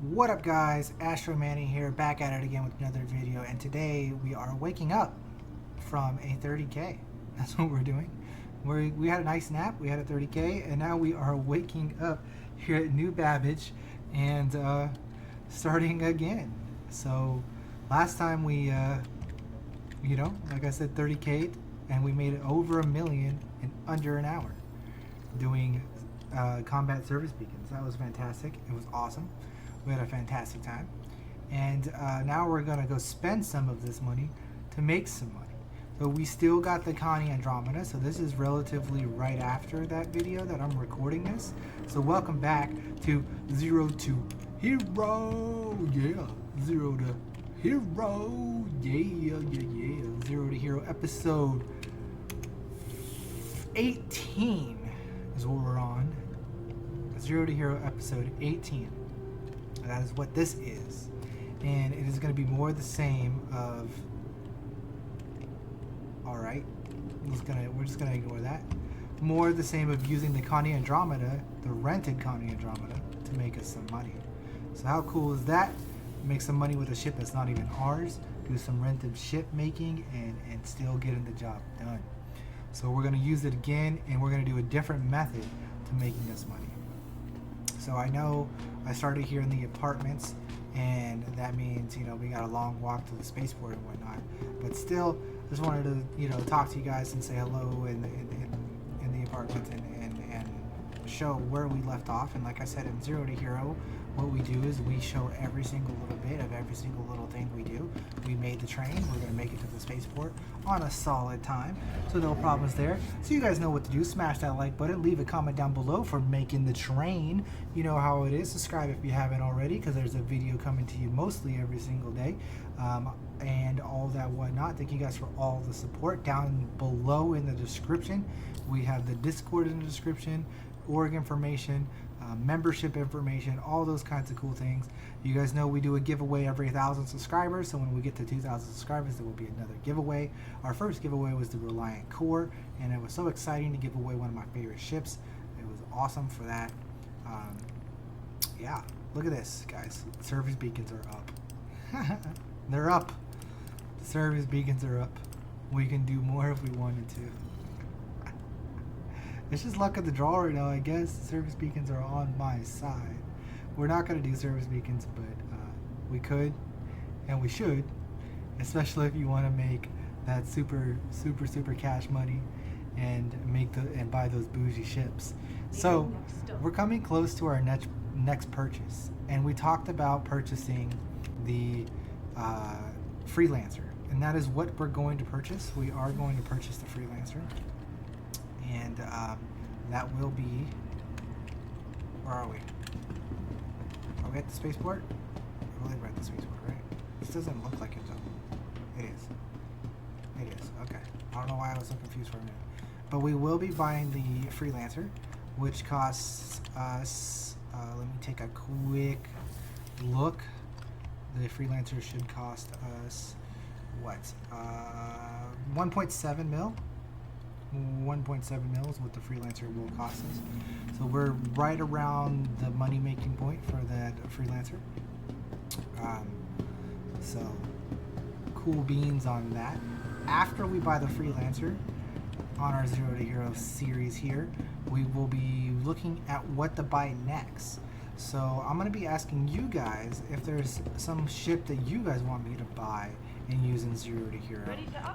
What up guys, Astro here, back at it again with another video, and today we are waking up from a 30k. That's what we're doing. We had a nice nap, we had a 30k, and now we are waking up here at New Babbage and starting again. So last time we, like I said, 30k, and we made it over 1 million in under an hour doing combat service beacons. That was fantastic. It was awesome. We had a fantastic time, and now we're gonna go spend some of this money to make some money. So we still got the Connie Andromeda, so this is relatively right after that video that I'm recording this. So welcome back to Zero to Hero, yeah, Zero to Hero, yeah. Zero to Hero episode 18 is what we're on. Zero to Hero episode 18. That is what this is, and it is going to be more the same of. All right, we're just gonna ignore that. More the same of using the Connie Andromeda, the rented Connie Andromeda, to make us some money. So how cool is that? Make some money with a ship that's not even ours. Do some rented ship making and still getting the job done. So we're gonna use it again, and we're gonna do a different method to making us money. So I know I started here in the apartments, and that means, we got a long walk to the spaceport and whatnot. But still, just wanted to, talk to you guys and say hello in the apartments and show where we left off. And like I said, in Zero to Hero, what we do is we show every single little bit of every single little thing we do. We made the train. We're going to make it to the spaceport on a solid time, so no problems there. So you guys know what to do. Smash that like button. Leave a comment down below for making the train. You know how it is. Subscribe if you haven't already, because there's a video coming to you mostly every single day, and all that whatnot. Thank you guys for all the support. Down below in the description, we have the Discord in the description, org information, membership information, all those kinds of cool things. You guys know we do a giveaway every 1,000 subscribers, so when we get to 2,000 subscribers, there will be another giveaway. Our first giveaway was the Reliant Core, and it was so exciting to give away one of my favorite ships. It was awesome for that. Yeah, look at this, guys. Service beacons are up. They're up. The service beacons are up. We can do more if we wanted to. It's just luck of the draw right now, I guess. Service beacons are on my side. We're not going to do service beacons, but we could, and we should, especially if you want to make that super cash money and buy those bougie ships. So we're coming close to our next purchase, and we talked about purchasing the Freelancer, and that is what we're going to purchase. We are going to purchase the Freelancer. And that will be, where are we? Are we at the spaceport? I believe we're at the spaceport, right? This doesn't look like it though. It is. It is. Okay. I don't know why I was so confused for a minute. But we will be buying the Freelancer, which costs us, let me take a quick look. The Freelancer should cost us, what? 1.7 mil? 1.7 mil is what the Freelancer will cost us. So we're right around the money making point for that Freelancer. So cool beans on that. After we buy the Freelancer on our Zero to Hero series here, we will be looking at what to buy next. So I'm going to be asking you guys if there's some ship that you guys want me to buy and use in Zero to Hero,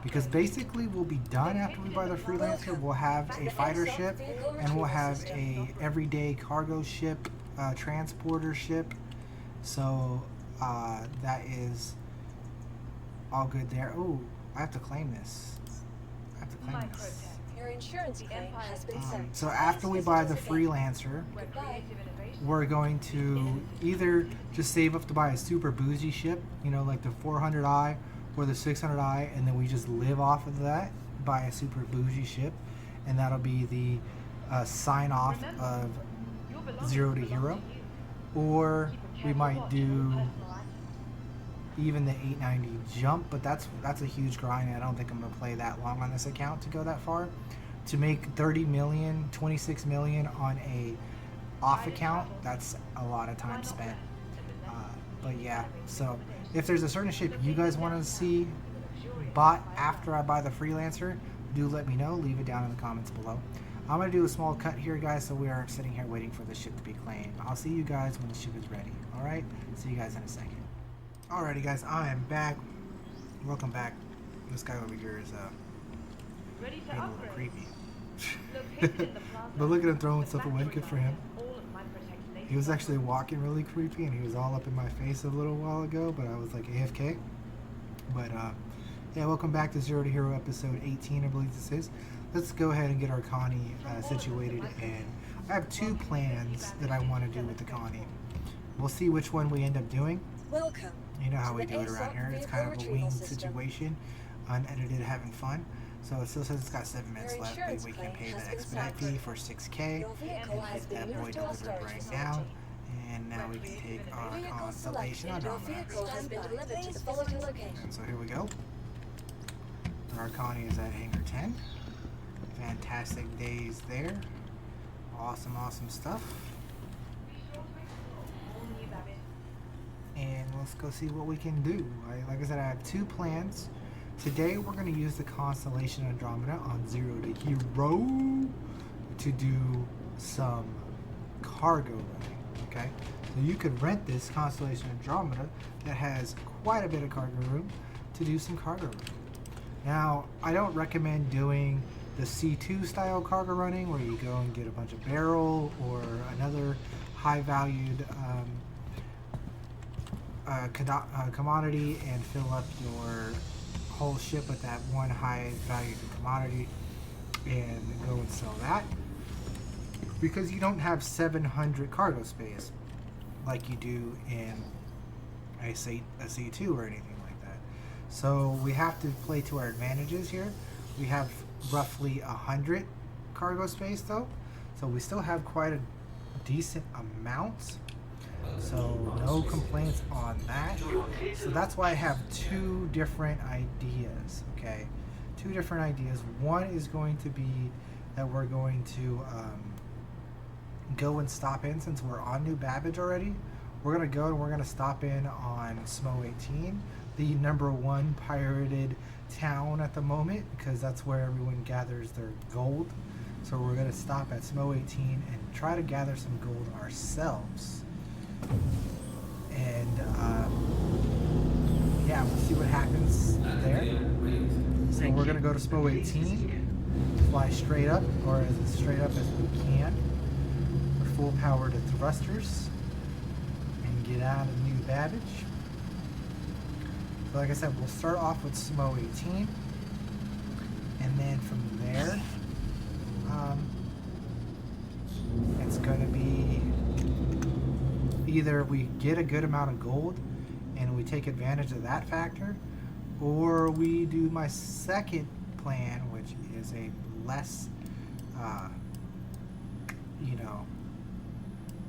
because basically we'll be done after we buy the Freelancer. We'll have a fighter ship, and we'll have a everyday cargo ship, transporter ship. So that is all good there. Oh, I have to claim this. I have to claim this. Your insurance claim has been sent. So after we buy the Freelancer, we're going to either just save up to buy a super bougie ship, like the 400i or the 600i, and then we just live off of that, buy a super bougie ship, and that'll be the sign off of Zero to Hero. Or we might do even the 890 jump, but that's a huge grind, and I don't think I'm gonna play that long on this account to go that far. To make 30 million, 26 million on a off account, that's a lot of time spent. But yeah, so if there's a certain ship you guys want to see bought after I buy the Freelancer, do let me know. Leave it down in the comments below. I'm going to do a small cut here, guys, so we aren't sitting here waiting for the ship to be claimed. I'll see you guys when the ship is ready. Alright? See you guys in a second. Alrighty, guys, I am back. Welcome back. This guy over here is Ready to being a little upgrade. creepy. Located in the plaza. But look at him throwing The stuff away. factory Good for him. has all of my protected He was nature actually walking really creepy, and he was all up in my face a little while ago, but I was like AFK. But yeah, welcome back to Zero to Hero episode 18, I believe this is. Let's go ahead and get our Connie situated, and I have two plans that I want to do with the Connie. We'll see which one we end up doing. Welcome. You know how to we the do it around ASOC here. It's vehicle kind of a retrieval winged system. situation, unedited, having fun. So it still says it's got 7 minutes Your left, but insurance we can claim pay has the been expedite settled. fee for 6K. Your vehicle has Get been that boy moved to our delivered storage right facility. now. And now we can take our Vehicle constellation selected. Your Andromeda. vehicle has been delivered to the following location. And so here we go. Our Connie is at Hangar 10. Fantastic days there. Awesome, awesome stuff. And let's go see what we can do. Like I said, I have two plans. Today we're going to use the constellation Andromeda on Zero to Hero to do some cargo running. Okay, so you could rent this constellation Andromeda that has quite a bit of cargo room to do some cargo running. Now, I don't recommend doing the C2 style cargo running where you go and get a bunch of barrel or another high valued commodity and fill up your whole ship with that one high valued commodity and go and sell that, because you don't have 700 cargo space like you do in a C2 or anything like that. So we have to play to our advantages here. We have roughly 100 cargo space though, so we still have quite a decent amount. So no complaints on that. So that's why I have two different ideas, okay? Two different ideas. One is going to be that we're going to go and stop in, since we're on New Babbage already. We're going to go and we're going to stop in on SMO 18, the #1 pirated town at the moment, because that's where everyone gathers their gold. So we're going to stop at SMO 18 and try to gather some gold ourselves. And yeah, we'll see what happens there. So we're gonna go to SMO 18, fly straight up, or as straight up as we can, for full power to thrusters, and get out of New Babbage. So like I said, we'll start off with SMO 18, and then from there, it's gonna be either we get a good amount of gold and we take advantage of that factor, or we do my second plan, which is a less,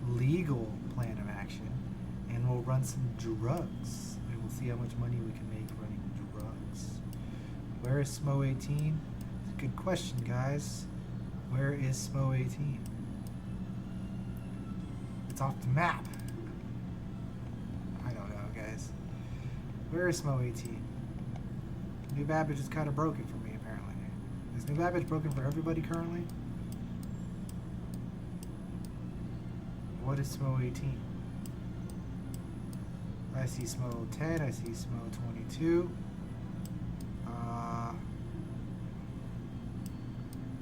legal plan of action, and we'll run some drugs, and we'll see how much money we can make running drugs. Where is SMO 18? It's a good question, guys. Where is SMO 18? It's off the map. Where is SMO 18? New Babbage is kind of broken for me, apparently. Is New Babbage broken for everybody currently? What is SMO 18? I see SMO 10, I see SMO 22.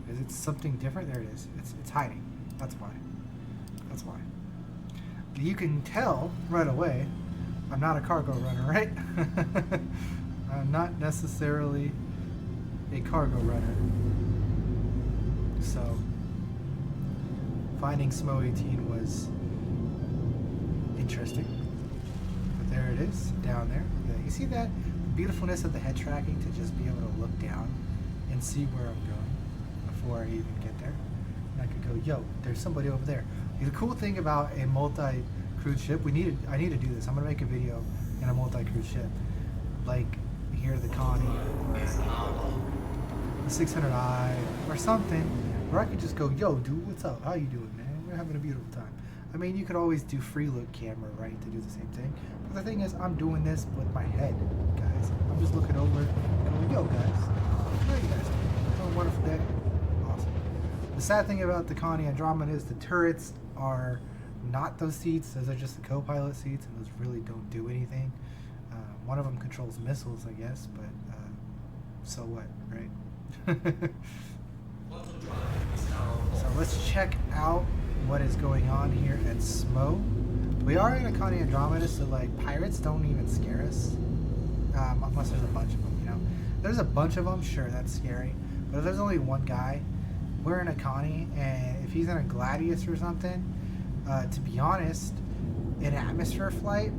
Is it something different? There it is. It's hiding. That's why. That's why. You can tell right away I'm not a cargo runner, right? I'm not necessarily a cargo runner. So finding SMO 18 was interesting. But there it is, down there. Yeah, you see that beautifulness of the head tracking, to just be able to look down and see where I'm going before I even get there. And I could go, yo, there's somebody over there. The cool thing about a multi-crewed ship, I need to do this. I'm gonna make a video in a multi-crewed ship, like here the Connie or the 600i or something, where I could just go, yo, dude, what's up? How you doing, man? We're having a beautiful time. I mean, you could always do free look camera, right, to do the same thing. But the thing is, I'm doing this with my head, guys. I'm just looking over, and we go, guys. How are you guys doing? Having a wonderful day? Awesome. The sad thing about the Connie Andromeda is the turrets are not those seats. Those are just the co-pilot seats, and those really don't do anything. One of them controls missiles, I guess, but so what, right? So let's check out what is going on here at SMO. We are in a Connie Andromeda, so like pirates don't even scare us, unless there's a bunch of them. You know, there's a bunch of them. Sure, that's scary. But if there's only one guy, we're in a Connie, and if he's in a Gladius or something, to be honest, in atmosphere flight,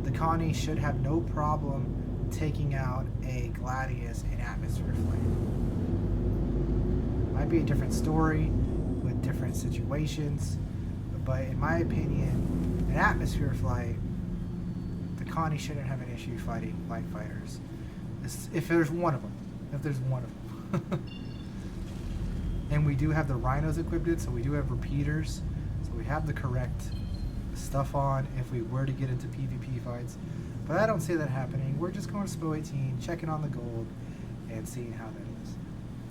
the Connie should have no problem taking out a Gladius in atmosphere flight. Might be a different story with different situations, but in my opinion, in atmosphere flight, the Connie shouldn't have an issue fighting light fighters. If there's one of them. If there's one of them. And we do have the rhinos equipped in, so we do have repeaters. So we have the correct stuff on if we were to get into PvP fights. But I don't see that happening. We're just going to SPO 18, checking on the gold, and seeing how that is.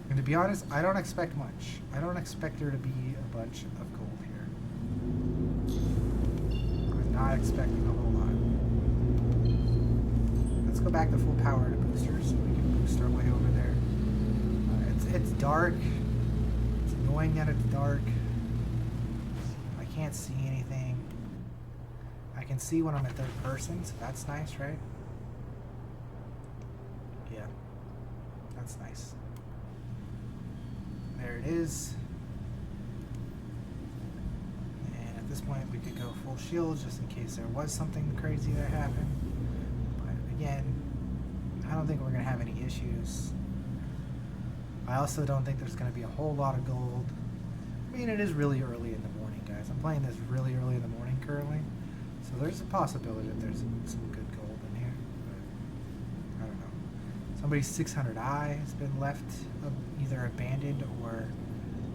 And to be honest, I don't expect much. I don't expect there to be a bunch of gold here. I'm not expecting a whole lot. Let's go back to full power to boosters so we can boost our way over there. It's dark. It's annoying that it's dark. I can't see anything. I can see when I'm in third person, so that's nice, right? Yeah, that's nice. There it is. And at this point we could go full shield just in case there was something crazy that happened. But again, I don't think we're going to have any issues. I also don't think there's going to be a whole lot of gold. I mean, it is really early in the morning, guys. I'm playing this really early in the morning currently. So there's a possibility that there's some good gold in here. But I don't know. Somebody's 600i has been left either abandoned or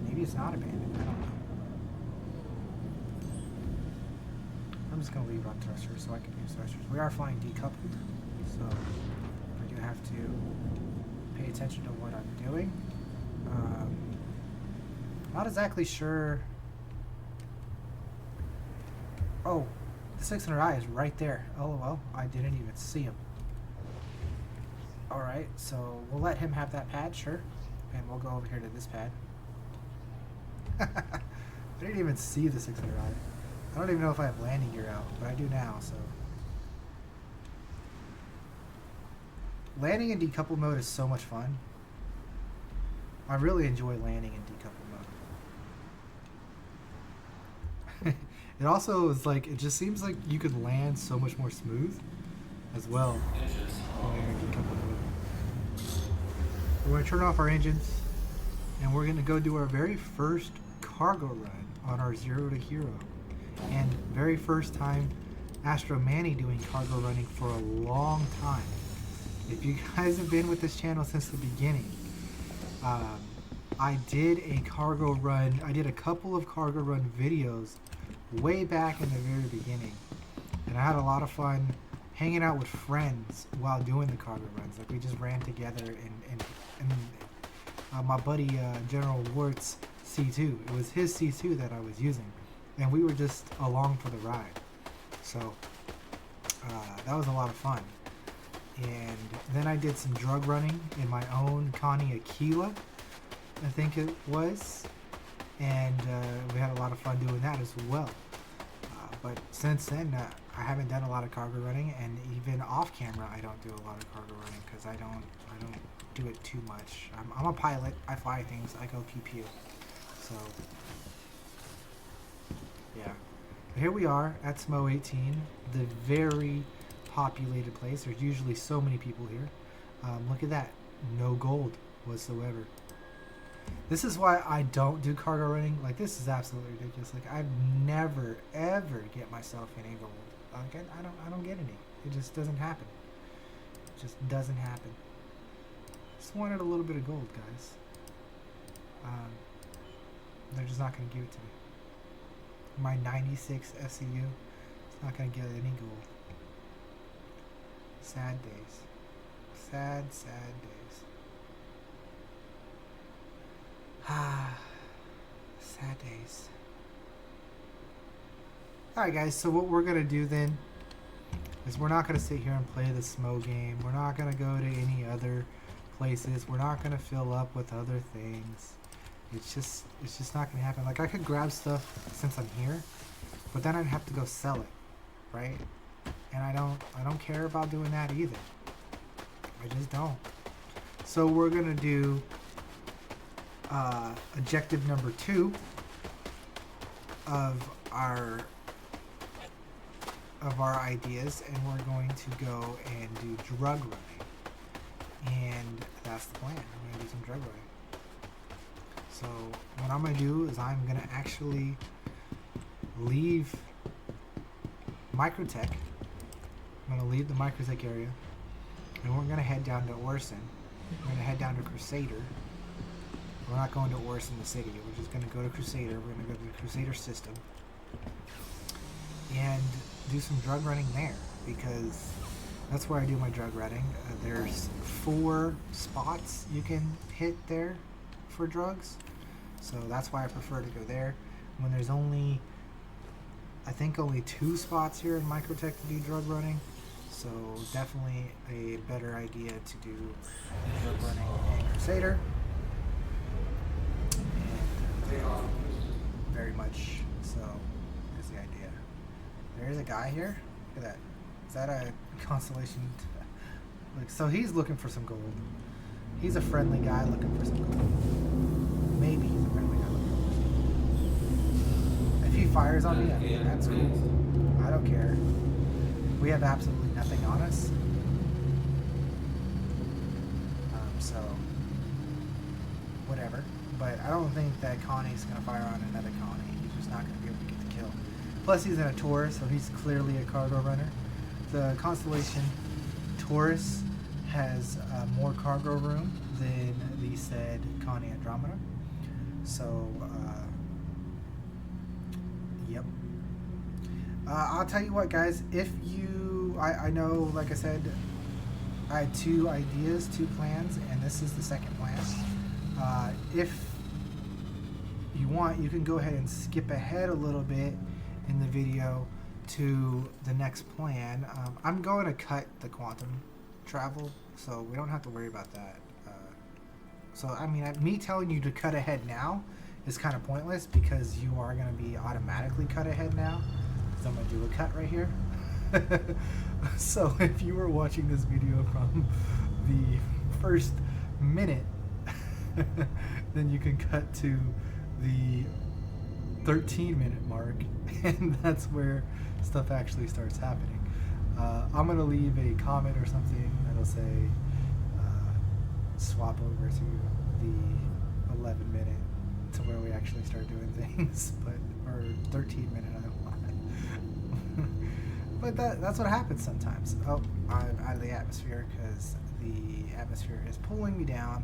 maybe it's not abandoned. I don't know. I'm just going to leave on thrusters so I can use thrusters. We are flying decoupled, so I do have to pay attention to what I'm doing. Not exactly sure. Oh, the 600i is right there. LOL, I didn't even see him. Alright, so we'll let him have that pad, sure. And we'll go over here to this pad. I didn't even see the 600i. I don't even know if I have landing gear out, but I do now, so. Landing in decoupled mode is so much fun. I really enjoy landing in decoupled mode. It also is like, it just seems like you could land so much more smooth as well when you're in decoupled mode. We're going to turn off our engines and we're going to go do our very first cargo run on our 0 to hero. And very first time Astro Manny doing cargo running for a long time. If you guys have been with this channel since the beginning, I did a cargo run, I did a couple of cargo run videos way back in the very beginning. And I had a lot of fun hanging out with friends while doing the cargo runs. Like we just ran together and my buddy General Wart's C2. It was his C2 that I was using. And we were just along for the ride. So that was a lot of fun. And then I did some drug running in my own Connie Aquila, I think it was. And we had a lot of fun doing that as well. But since then, I haven't done a lot of cargo running, and even off camera, I don't do a lot of cargo running because I don't do it too much. I'm a pilot. I fly things. I go pew pew. So yeah. Here we are at SMO 18, the very populated place. There's usually so many people here. Look at that. No gold whatsoever. This is why I don't do cargo running. Like, this is absolutely ridiculous. Like, I'd never, ever get myself any gold. Again, I don't get any. It just doesn't happen. It just doesn't happen. Just wanted a little bit of gold, guys. They're just not going to give it to me. my 96 SEU. It's not gonna get any gold. Sad days. Sad, sad days. Ah, sad days. Alright guys, so what we're gonna do then is we're not gonna sit here and play the SMO game. We're not gonna go to any other places. We're not gonna fill up with other things. It's just not gonna happen. Like, I could grab stuff since I'm here, but then I'd have to go sell it, right? And I don't care about doing that either. I just don't. So we're gonna do objective number 2 of our ideas, and we're going to go and do drug running. And that's the plan. I'm gonna do some drug running. So what I'm going to do is I'm going to actually leave Microtech. I'm going to leave the Microtech area, and we're going to head down to Orson. We're going to head down to Crusader. We're not going to Orson the city. We're just going to go to Crusader. We're going to go to the Crusader system and do some drug running there, because that's where I do my drug running. There's 4 spots you can hit there for drugs. So that's why I prefer to go there. When there's only, I think only 2 spots here in Microtech to do drug running. So definitely a better idea to do drug running in Crusader. And very much so is the idea. There's a guy here. Look at that. Is that a constellation? Like, so he's looking for some gold. He's a friendly guy looking for some gold. Maybe he's a friendly guy looking for some gold. If he fires on me, I mean, that's cool. I don't care. We have absolutely nothing on us. So, whatever. But I don't think that Connie's going to fire on another Connie. He's just not going to be able to get the kill. Plus, he's in a Taurus, so he's clearly a cargo runner. The constellation Taurus has more cargo room than the said Connie Andromeda. So, yep. I'll tell you what, guys, if you, I know, like I said, I had 2 ideas, 2 plans, and this is the second plan. If you want, you can go ahead and skip ahead a little bit in the video to the next plan. I'm going to cut the quantum travel, so we don't have to worry about that. So I mean, me telling you to cut ahead now is kind of pointless, because you are going to be automatically cut ahead now. So I'm going to do a cut right here. So if you were watching this video from the first minute, then you can cut to the 13-minute mark, and that's where stuff actually starts happening. I'm going to leave a comment or something that'll say swap over to the 11-minute to where we actually start doing things, but or 13-minute, I don't want it. But that's what happens sometimes. Oh, I'm out of the atmosphere because the atmosphere is pulling me down.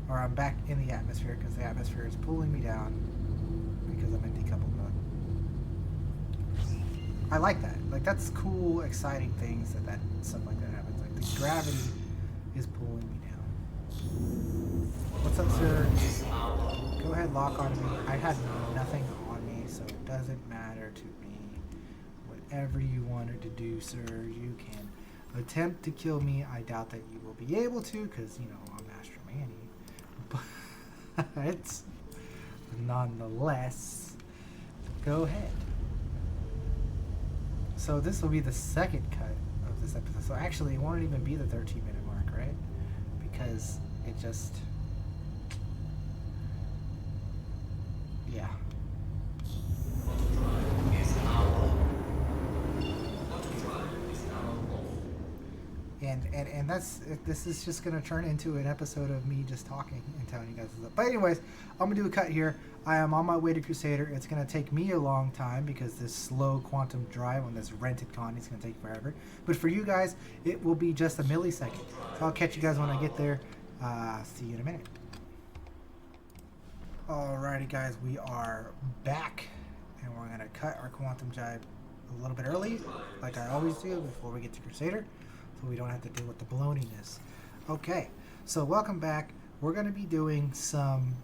Or I'm back in the atmosphere because the atmosphere is pulling me down because I'm in decoupled mode. I like that. Like, that's cool, exciting things that stuff like that happens. Like, the gravity is pulling me down. What's up, sir? Go ahead, lock on me. I had nothing on me, so it doesn't matter to me. Whatever you wanted to do, sir, you can attempt to kill me. I doubt that you will be able to, because, you know, I'm Astro Manny. But nonetheless, go ahead. So this will be the second cut of this episode. So actually, it won't even be the 13-minute mark, right? Because it just... yeah. And this is just going to turn into an episode of me just talking and telling you guys this up. But anyways, I'm going to do a cut here. I am on my way to Crusader. It's going to take me a long time because this slow quantum drive on this rented Connie is going to take forever. But for you guys, it will be just a millisecond. So I'll catch you guys when I get there. See you in a minute. Alrighty guys, we are back and we're gonna cut our quantum jibe a little bit early, like I always do before we get to Crusader, so we don't have to deal with the baloney-ness. Okay, so welcome back. We're gonna be doing some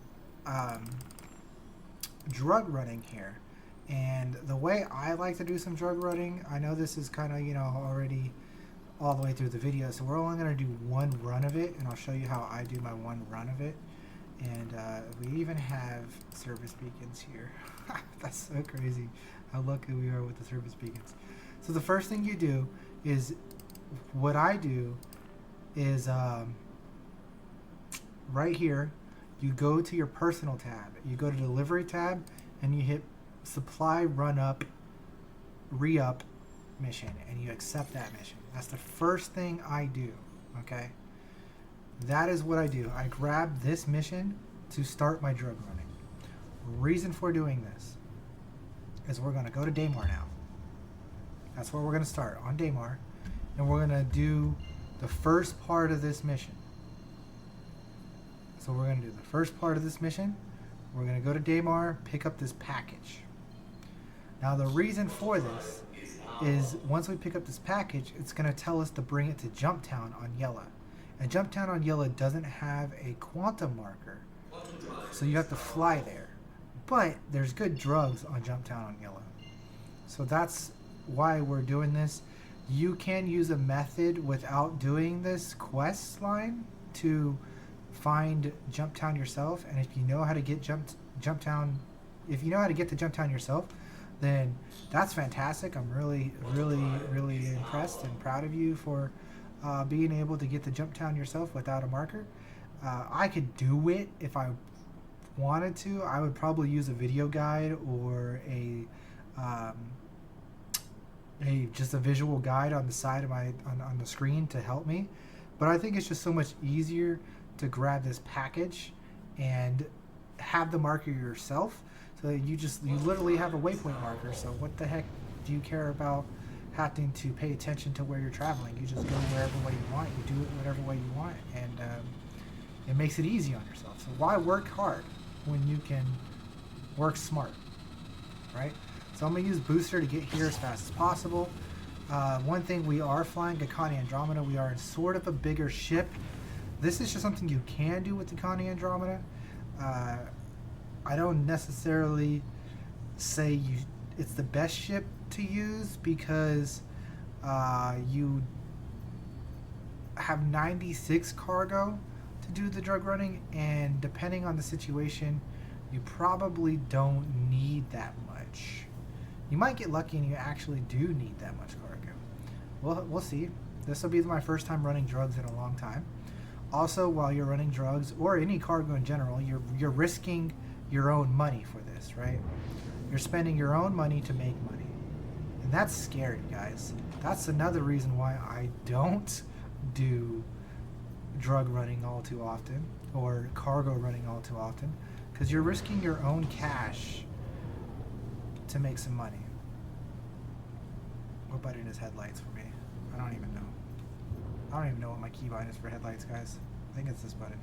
drug running here. And the way I like to do some drug running, I know this is kind of, you know, already all the way through the video, so we're only gonna do one run of it, and I'll show you how I do my one run of it. And we even have service beacons here. That's so crazy how lucky we are with the service beacons. So the first thing you do is, what I do is right here, you go to your personal tab. You go to delivery tab and you hit supply run up, re-up mission, and you accept that mission. That's the first thing I do, okay? That is what I do. I grab this mission to start my drug running. Reason for doing this is we're going to go to Daymar now. That's where we're going to start, on Daymar. And we're going to do the first part of this mission. So we're going to do the first part of this mission. We're going to go to Daymar, pick up this package. Now the reason for this is once we pick up this package, it's going to tell us to bring it to Jumptown on Yella. And Jumptown on Yella doesn't have a quantum marker, so you have to fly there. But there's good drugs on Jumptown on Yella. So that's why we're doing this. You can use a method without doing this quest line to find Jumptown yourself, and if you know how to get Jumptown, if you know how to get to Jumptown yourself, then that's fantastic. I'm really impressed and proud of you for being able to get to Jumptown yourself without a marker. I could do it if I wanted to. I would probably use a video guide or just a visual guide on the side of my on the screen to help me. But I think it's just so much easier to grab this package and have the marker yourself. So you literally have a waypoint marker. So what the heck do you care about having to pay attention to where you're traveling? You just go wherever way you want. You do it whatever way you want, and it makes it easy on yourself. So why work hard when you can work smart, right? So I'm gonna use booster to get here as fast as possible. One thing, we are flying a Connie Andromeda. We are in sort of a bigger ship. This is just something you can do with the Connie Andromeda. I don't necessarily say it's the best ship to use because you have 96 cargo to do the drug running, and depending on the situation, you probably don't need that much. You might get lucky and you actually do need that much cargo. We'll see. This will be my first time running drugs in a long time. Also, while you're running drugs or any cargo in general, you're risking your own money for this, right? You're spending your own money to make money. And that's scary, guys. That's another reason why I don't do drug running all too often or cargo running all too often, because you're risking your own cash to make some money. What button is headlights for me? I don't even know. I don't even know what my keybind is for headlights, guys. I think it's this button.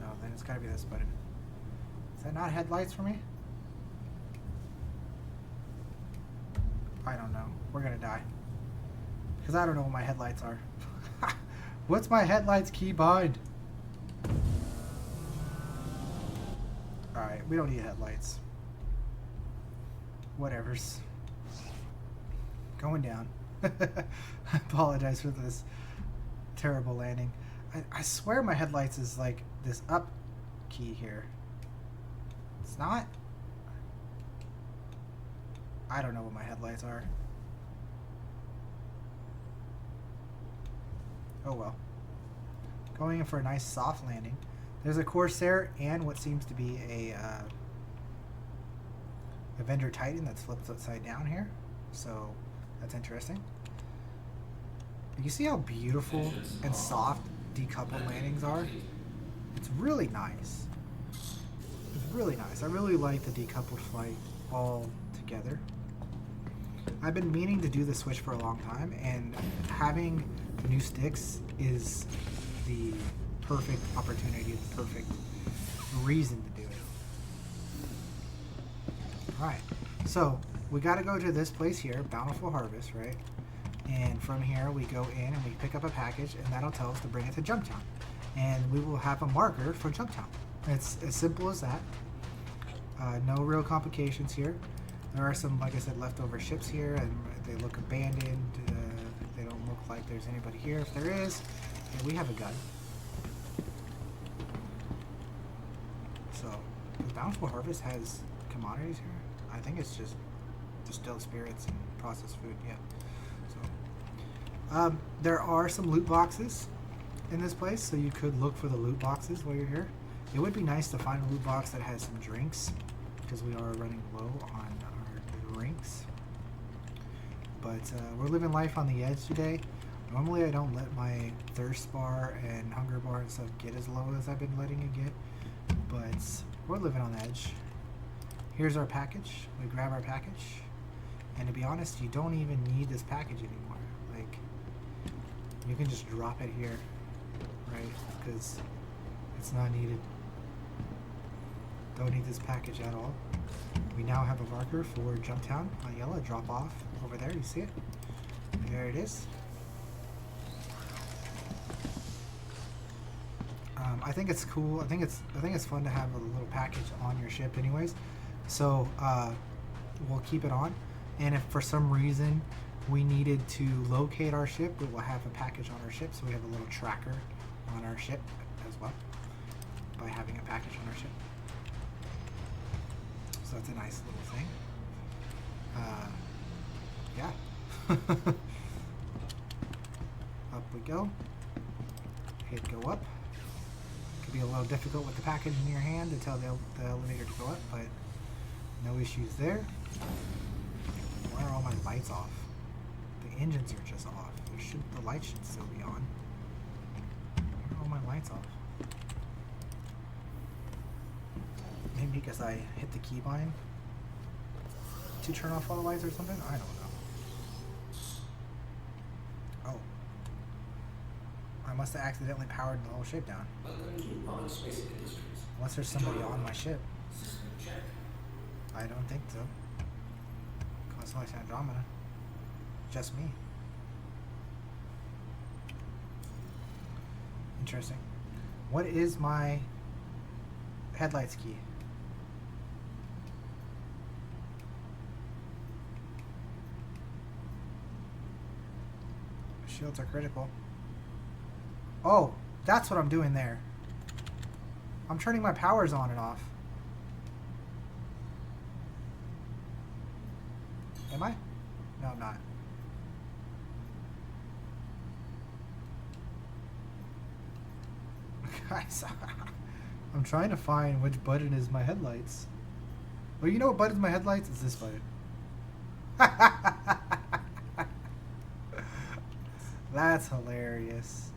No, then it's gotta be this button. Is that not headlights for me? I don't know. We're gonna die. Because I don't know what my headlights are. What's my headlights keybind? Alright, we don't need headlights. Whatevers. Going down. I apologize for this terrible landing. I swear my headlights is like this up key here. It's not? I don't know what my headlights are. Oh well. Going in for a nice soft landing. There's a Corsair and what seems to be a Vendor Titan that's flipped upside down here. So that's interesting. You see how beautiful and soft decoupled landings are? It's really nice. It's really nice. I really like the decoupled flight all together. I've been meaning to do the switch for a long time, and having the new sticks is the perfect opportunity, the perfect reason to do it. Alright, so we got to go to this place here, Bountiful Harvest, right? And from here we go in and we pick up a package, and that'll tell us to bring it to Jumptown. And we will have a marker for Jumptown. It's as simple as that. No real complications here. There are some, like I said, leftover ships here, and they look abandoned. They don't look like there's anybody here. If there is, yeah, we have a gun. So, the Bountiful Harvest has commodities here. I think it's just distilled spirits and processed food. Yeah. So, there are some loot boxes in this place, so you could look for the loot boxes while you're here. It would be nice to find a loot box that has some drinks, because we are running low on our drinks. But we're living life on the edge today. Normally I don't let my thirst bar and hunger bar and stuff get as low as I've been letting it get, but we're living on the edge. Here's our package. We grab our package, and to be honest, you don't even need this package anymore. Like, you can just drop it here, right? Because it's not needed. Don't need this package at all. We now have a marker for Jumptown on yellow. Drop off over there. You see it? There it is. I think it's cool. I think it's fun to have a little package on your ship, anyways. So we'll keep it on. And if for some reason we needed to locate our ship, we will have a package on our ship. So we have a little tracker on our ship as well by having a package on our ship. So it's a nice little thing. Yeah. Up we go. Hit go up. Could be a little difficult with the package in your hand to tell the elevator to go up, but no issues there. Why are all my lights off? The engines are just off. The lights should still be on. Why are all my lights off? Maybe because I hit the keybind to turn off all the lights or something? I don't know. Oh. I must have accidentally powered the whole ship down. Unless there's somebody on my ship. I don't think so. Constellation Andromeda. Just me. Interesting. What is my headlights key? Shields are critical. Oh, that's what I'm doing there. I'm turning my powers on and off. Am I? No, I'm not. Guys, I'm trying to find which button is my headlights. Well, you know what button is my headlights? It's this button. That's hilarious.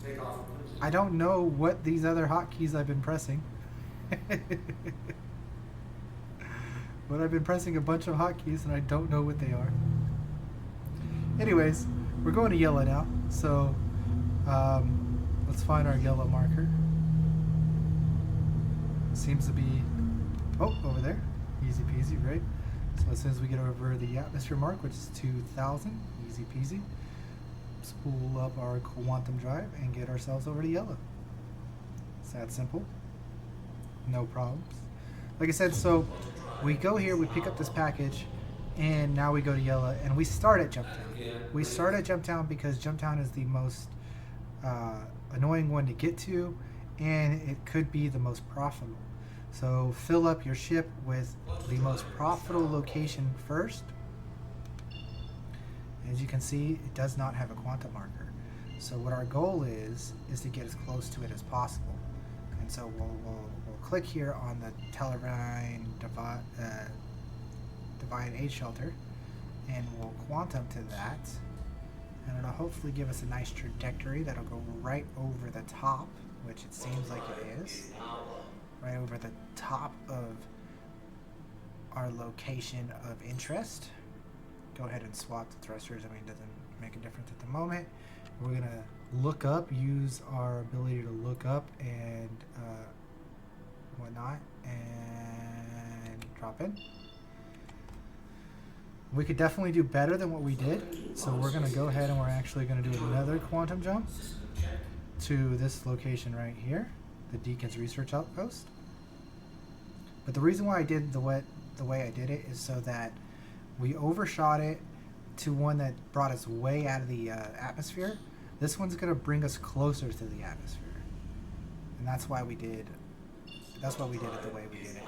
Take off. I don't know what these other hotkeys I've been pressing. But I've been pressing a bunch of hotkeys and I don't know what they are. Anyways, we're going to yellow now. So let's find our yellow marker. Seems to be, oh, over there. Easy peasy, right? So as soon as we get over the atmosphere mark, which is 2,000, easy peasy, spool up our quantum drive and get ourselves over to yellow. It's that simple. No problems. Like I said, so we go here, we pick up this package, and now we go to yellow, and we start at Jumptown. We start at Jumptown because Jumptown is the most annoying one to get to, and it could be the most profitable. So fill up your ship with the most profitable location first. As you can see, it does not have a quantum marker. So what our goal is to get as close to it as possible. And so we'll click here on the Telebrine Divine Aid Shelter, and we'll quantum to that. And it'll hopefully give us a nice trajectory that'll go right over the top, which it seems like it is. Right over the top of our location of interest. Go ahead and swap the thrusters. I mean, it doesn't make a difference at the moment. We're gonna look up, use our ability to look up and whatnot, and drop in. We could definitely do better than what we did, so we're going to go ahead and we're actually going to do another quantum jump to this location right here, the Deacon's Research Outpost. But the reason why I did the way I did it is so that we overshot it to one that brought us way out of the atmosphere. This one's going to bring us closer to the atmosphere, and that's why we did it the way we did it.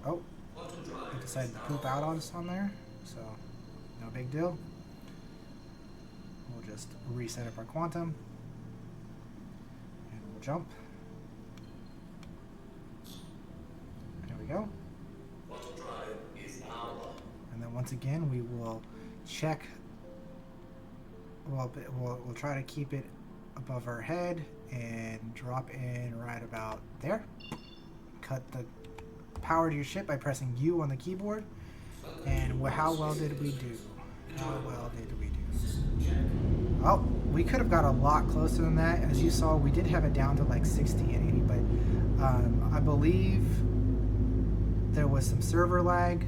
Oh, we decided to poop out on us on there, so no big deal. We'll just reset up our quantum and we'll jump. There we go. And then once again we will check. We'll try to keep it above our head and drop in right about there. Cut the power to your ship by pressing U on the keyboard. And how well did we do? How well did we do? Oh, we could have got a lot closer than that. As you saw, we did have it down to like 60 and 80, but I believe there was some server lag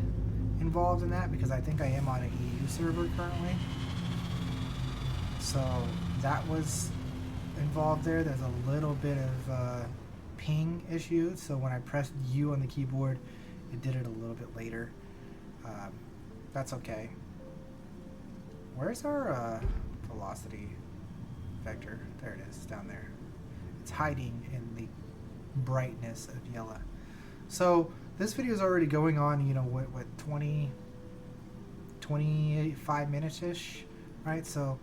involved in that because I think I am on an EU server currently. So that was involved there. There's a little bit of ping issue. So when I pressed U on the keyboard, it did it a little bit later. That's okay. Where's our velocity vector? There it is, down there. It's hiding in the brightness of yellow. So this video is already going on, you know, what 25 minutes-ish, right? So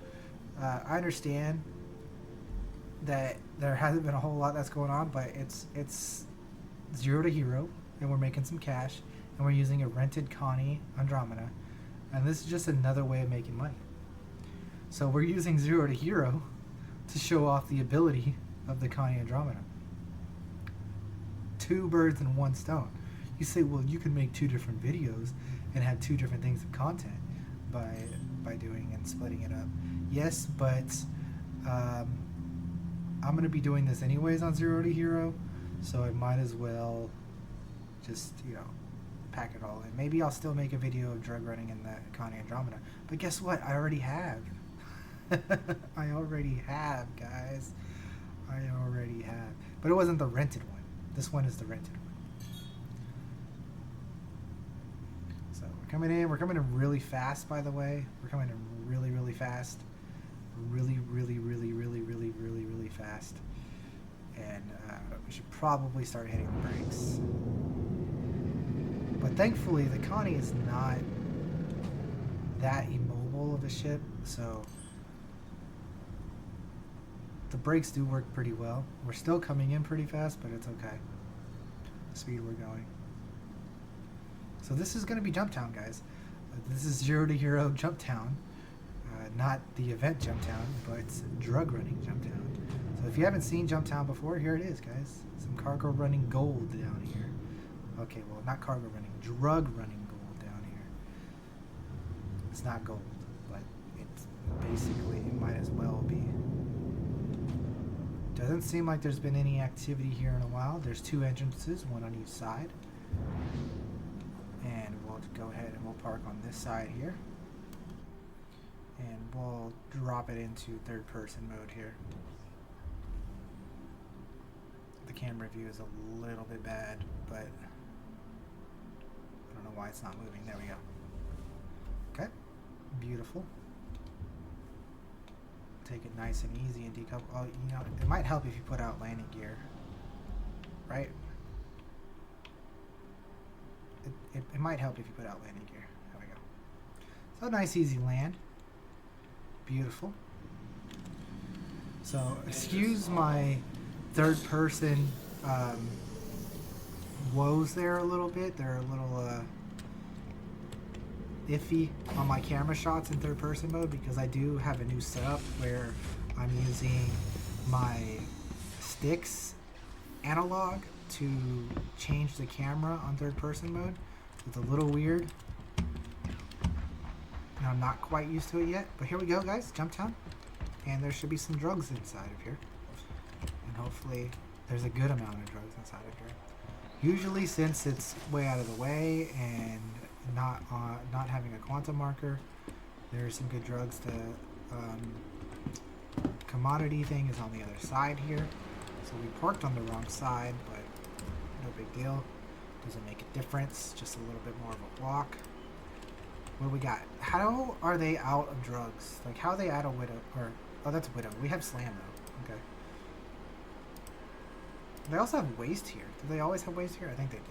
I understand that there hasn't been a whole lot that's going on, but it's 0 to hero, and we're making some cash, and we're using a rented Connie Andromeda, and this is just another way of making money. So we're using 0 to hero to show off the ability of the Connie Andromeda. 2 birds in 1 stone. You say, well, you can make 2 different videos and have 2 different things of content by doing and splitting it up. Yes, but I'm going to be doing this anyways on 0 to hero, so I might as well just, you know, pack it all in. Maybe I'll still make a video of drug running in the Connie Andromeda, but guess what? I already have. I already have, guys. I already have. But it wasn't the rented one. This one is the rented one. So we're coming in. We're coming in really fast, by the way. We're coming in really, really fast. Really fast. And we should probably start hitting the brakes. But thankfully, the Connie is not that immobile of a ship, so the brakes do work pretty well. We're still coming in pretty fast, but it's okay. The speed we're going. So this is going to be Jump Town, guys. This is 0 to hero Jump Town. Not the event Jump Town, but it's drug running Jump Town. So if you haven't seen Jump Town before, here it is, guys. Some cargo running gold down here. Okay, well, not cargo running, drug running gold down here. It's not gold, but it's basically, it might as well be. Doesn't seem like there's been any activity here in a while. There's 2 entrances, one on each side. And we'll go ahead and we'll park on this side here. And we'll drop it into 3rd person mode here. The camera view is a little bit bad, but I don't know why it's not moving. There we go. Okay, beautiful. Take it nice and easy and decouple. Oh, you know, it might help if you put out landing gear, right? It might help if you put out landing gear. There we go. So nice, easy land. Beautiful. So excuse my 3rd person woes there a little bit. They're a little iffy on my camera shots in 3rd person mode because I do have a new setup where I'm using my sticks analog to change the camera on 3rd person mode. It's a little weird. And I'm not quite used to it yet, but here we go, guys. Jump Town. and there should be some drugs inside of here. And hopefully there's a good amount of drugs inside of here. Usually, since it's way out of the way and not having a quantum marker, there's some good drugs to commodity thing is on the other side here. So we parked on the wrong side, but no big deal. Doesn't make a difference, just a little bit more of a walk. What do we got? How are they out of drugs? Like, how are they out of Widow? Or, oh, that's Widow. We have Slam, though. Okay. They also have Waste here. Do they always have Waste here? I think they did.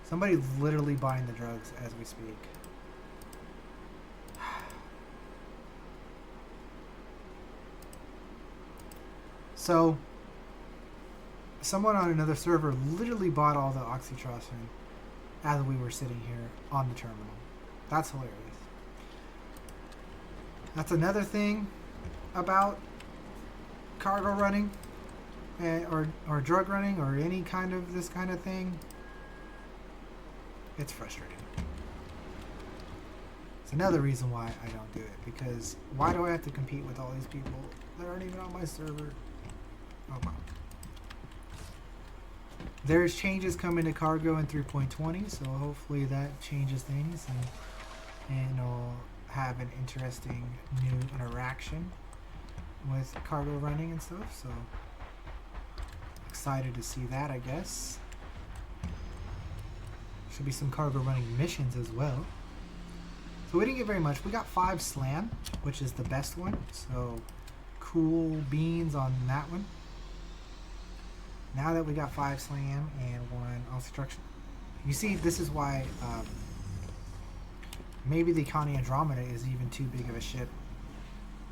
Somebody's literally buying the drugs as we speak. So, someone on another server literally bought all the oxytocin as we were sitting here on the terminal. That's hilarious. That's another thing about cargo running or drug running or any kind of this kind of thing. It's frustrating. It's another reason why I don't do it, because why do I have to compete with all these people that aren't even on my server? Oh wow. There's changes coming to cargo in 3.20, so hopefully that changes things and it'll have an interesting new interaction with cargo running and stuff. So excited to see that, I guess. Should be some cargo running missions as well. So we didn't get very much. We got 5 Slam, which is the best one. So cool beans on that one. Now that we got 5 Slam and 1 Obstruction, you see, this is why maybe the Connie Andromeda is even too big of a ship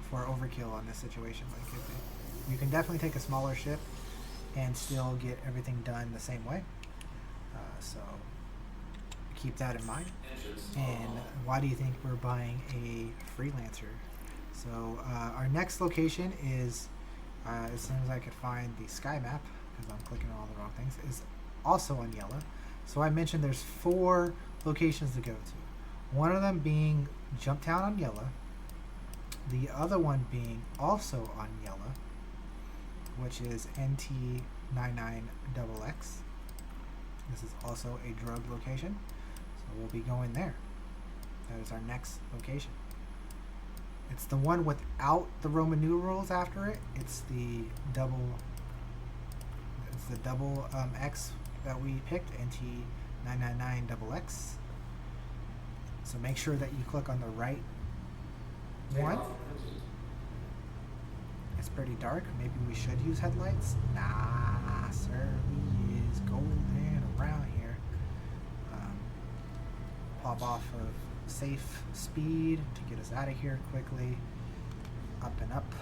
for overkill on this situation. Like, you can definitely take a smaller ship and still get everything done the same way. So keep that in mind. And why do you think we're buying a Freelancer? So our next location is, as soon as I could find the sky map, because I'm clicking on all the wrong things, is also on yellow. So I mentioned there's 4 locations to go to. One of them being Jumptown on yellow. The other one being also on yellow, which is NT99XX. This is also a drug location, so we'll be going there. That is our next location. It's the one without the Roman numerals after it. It's the double X that we picked, NT999XX. So make sure that you click on the right one. It's pretty dark. Maybe we should use headlights. Nah, sir. He is golden around here. Pop off of safe speed to get us out of here quickly. Up and up.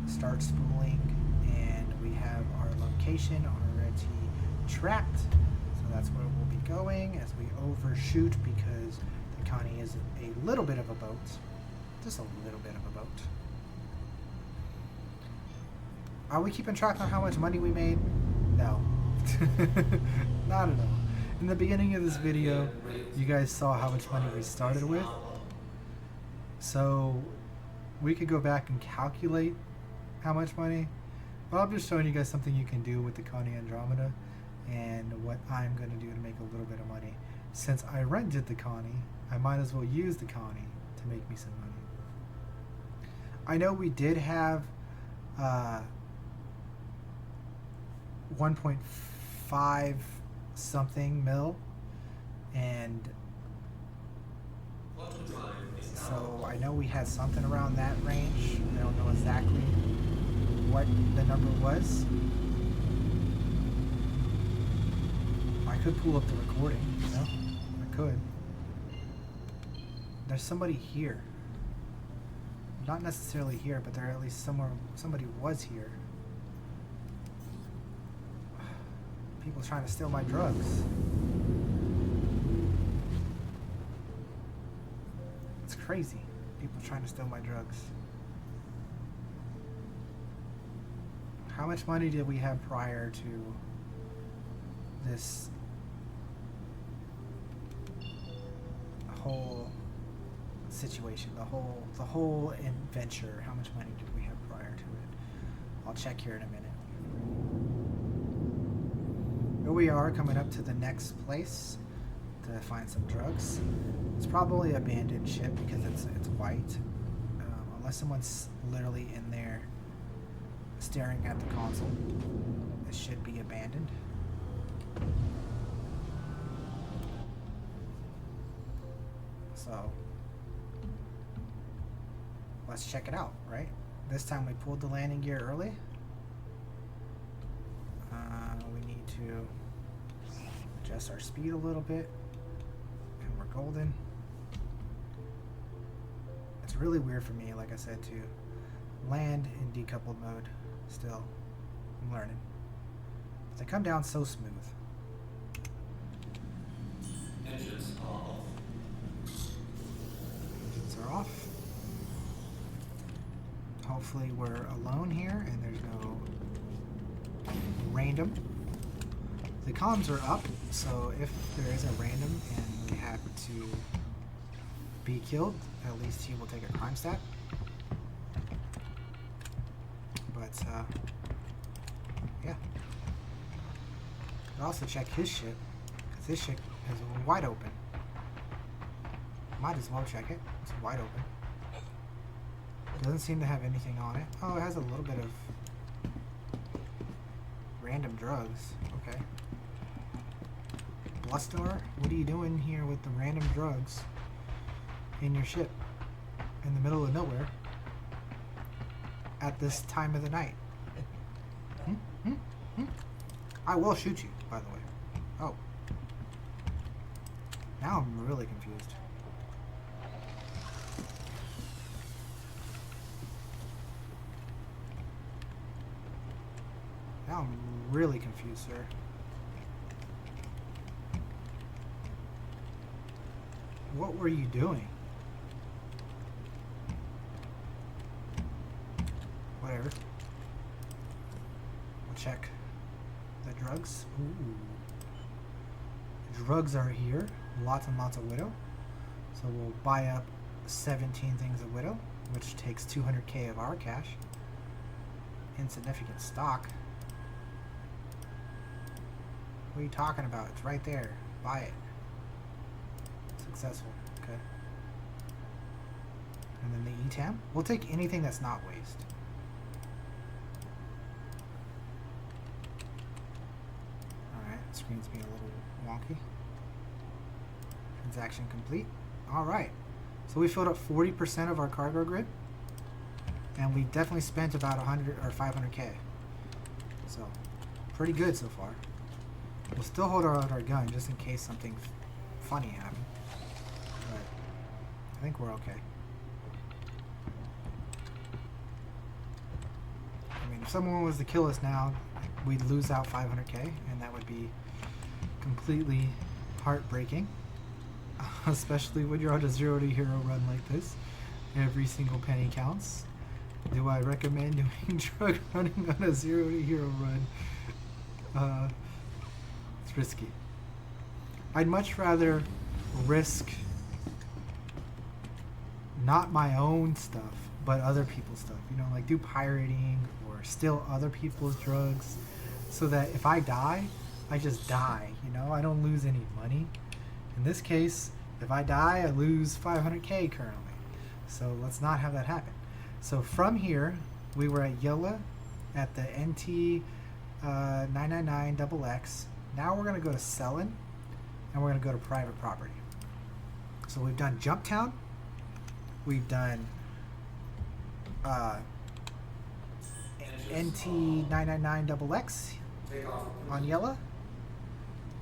Start spooling. And we have our location already tracked. So that's where we'll be going as we overshoot, because the Connie is a little bit of a boat. Just a little bit of a boat. Are we keeping track on how much money we made? No. Not at all. In the beginning of this video, you guys saw how much money we started with. So we could go back and calculate how much money. But I'm just showing you guys something you can do with the Connie Andromeda and what I'm going to do to make a little bit of money. Since I rented the Connie, I might as well use the Connie to make me some money. I know we did have 1.5 something mil, and so I know we had something around that range. I don't know exactly what the number was. I could pull up the recording, you know? I could. There's somebody here. Not necessarily here, but they're at least somewhere. Somebody was here. People trying to steal my drugs. It's crazy. People trying to steal my drugs. How much money did we have prior to this whole situation, the whole adventure. How much money did we have prior to it? I'll check here in a minute. Here we are coming up to the next place to find some drugs. It's probably an abandoned ship because it's white. Unless someone's literally in there staring at the console, it should be abandoned. So let's check it out, right? This time we pulled the landing gear early. We need to adjust our speed a little bit, and we're golden. It's really weird for me, like I said, to land in decoupled mode still. I'm learning. But they come down so smooth. Engines off. Engines are off. Hopefully we're alone here and there's no random. The comms are up, so if there is a random and we have to be killed, at least he will take a crime stat. But yeah. I'll also check his ship, because his ship is wide open. Might as well check it. It's wide open. Doesn't seem to have anything on it. Oh, it has a little bit of random drugs. Okay. Bluster, what are you doing here with the random drugs in your ship in the middle of nowhere at this time of the night? I will shoot you, by the way. Oh. Now I'm really confused. Now I'm really confused, sir. What were you doing? Whatever. We'll check the drugs. Ooh. Drugs are here. Lots and lots of Widow. So we'll buy up 17 things of Widow, which takes 200k of our cash. Insignificant stock. What are you talking about? It's right there. Buy it. Successful. Okay. And then the ETAM. We'll take anything that's not waste. Alright, screen's being a little wonky. Transaction complete. Alright. So we filled up 40% of our cargo grid. And we definitely spent about 100 or 500k. So, pretty good so far. We'll still hold our gun just in case something funny happens. But I think we're okay. I mean, if someone was to kill us now, we'd lose out 500k, and that would be completely heartbreaking. Especially when you're on a 0 to hero run like this. Every single penny counts. Do I recommend doing drug running on a 0 to hero run? It's risky. I'd much rather risk not my own stuff, but other people's stuff. You know, like do pirating or steal other people's drugs, so that if I die, I just die. You know, I don't lose any money. In this case, if I die, I lose 500k currently. So let's not have that happen. So from here, we were at Yola at the NT 999XX. Now we're going to go to Selin, and we're going to go to private property. So we've done Jumptown, we've done NT 999XX on Yola,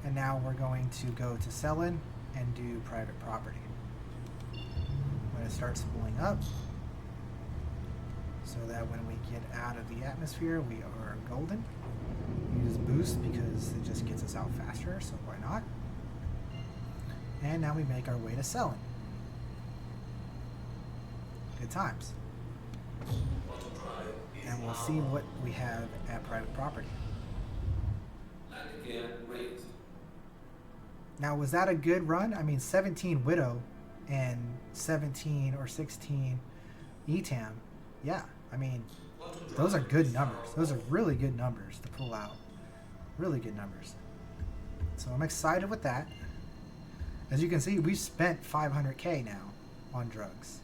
and now we're going to go to Selin and do private property. When it starts spooling up, so that when we get out of the atmosphere, we are golden. Use boost because it just gets us out faster, so why not? And now we make our way to Selin. Good times. And we'll see what we have at private property. Now, was that a good run? I mean, 17 Widow and 17 or 16 ETAM, yeah, I mean, those are good numbers. Those are really good numbers to pull out. Really good numbers. So I'm excited with that. As you can see, we've spent 500K now on drugs,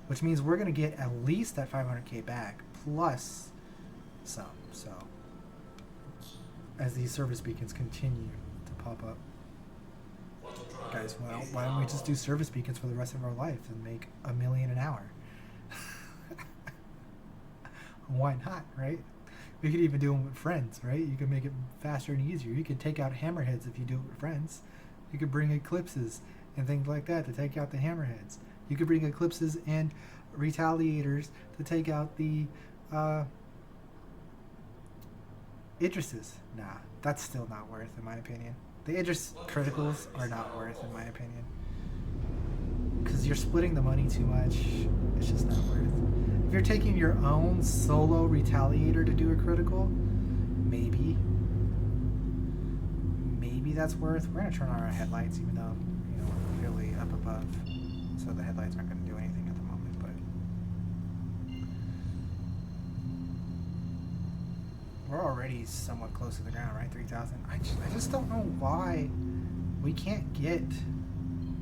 which means we're going to get at least that 500K back plus some. So as these service beacons continue to pop up, guys, why don't we just do service beacons for the rest of our life and make $1 million an hour? Why not, right? We could even do them with friends, right? You can make it faster and easier. You could take out hammerheads if you do it with friends. You could bring eclipses and things like that to take out the hammerheads. You could bring eclipses and retaliators to take out the Idrises. Nah, that's still not worth, in my opinion. The Idris criticals are not worth, in my opinion. Because you're splitting the money too much. It's just not worth. If you're taking your own solo retaliator to do a critical, maybe that's worth. We're gonna turn on our headlights, even though we're clearly up above, so the headlights aren't gonna do anything at the moment. But we're already somewhat close to the ground, right? 3,000. I just don't know why we can't get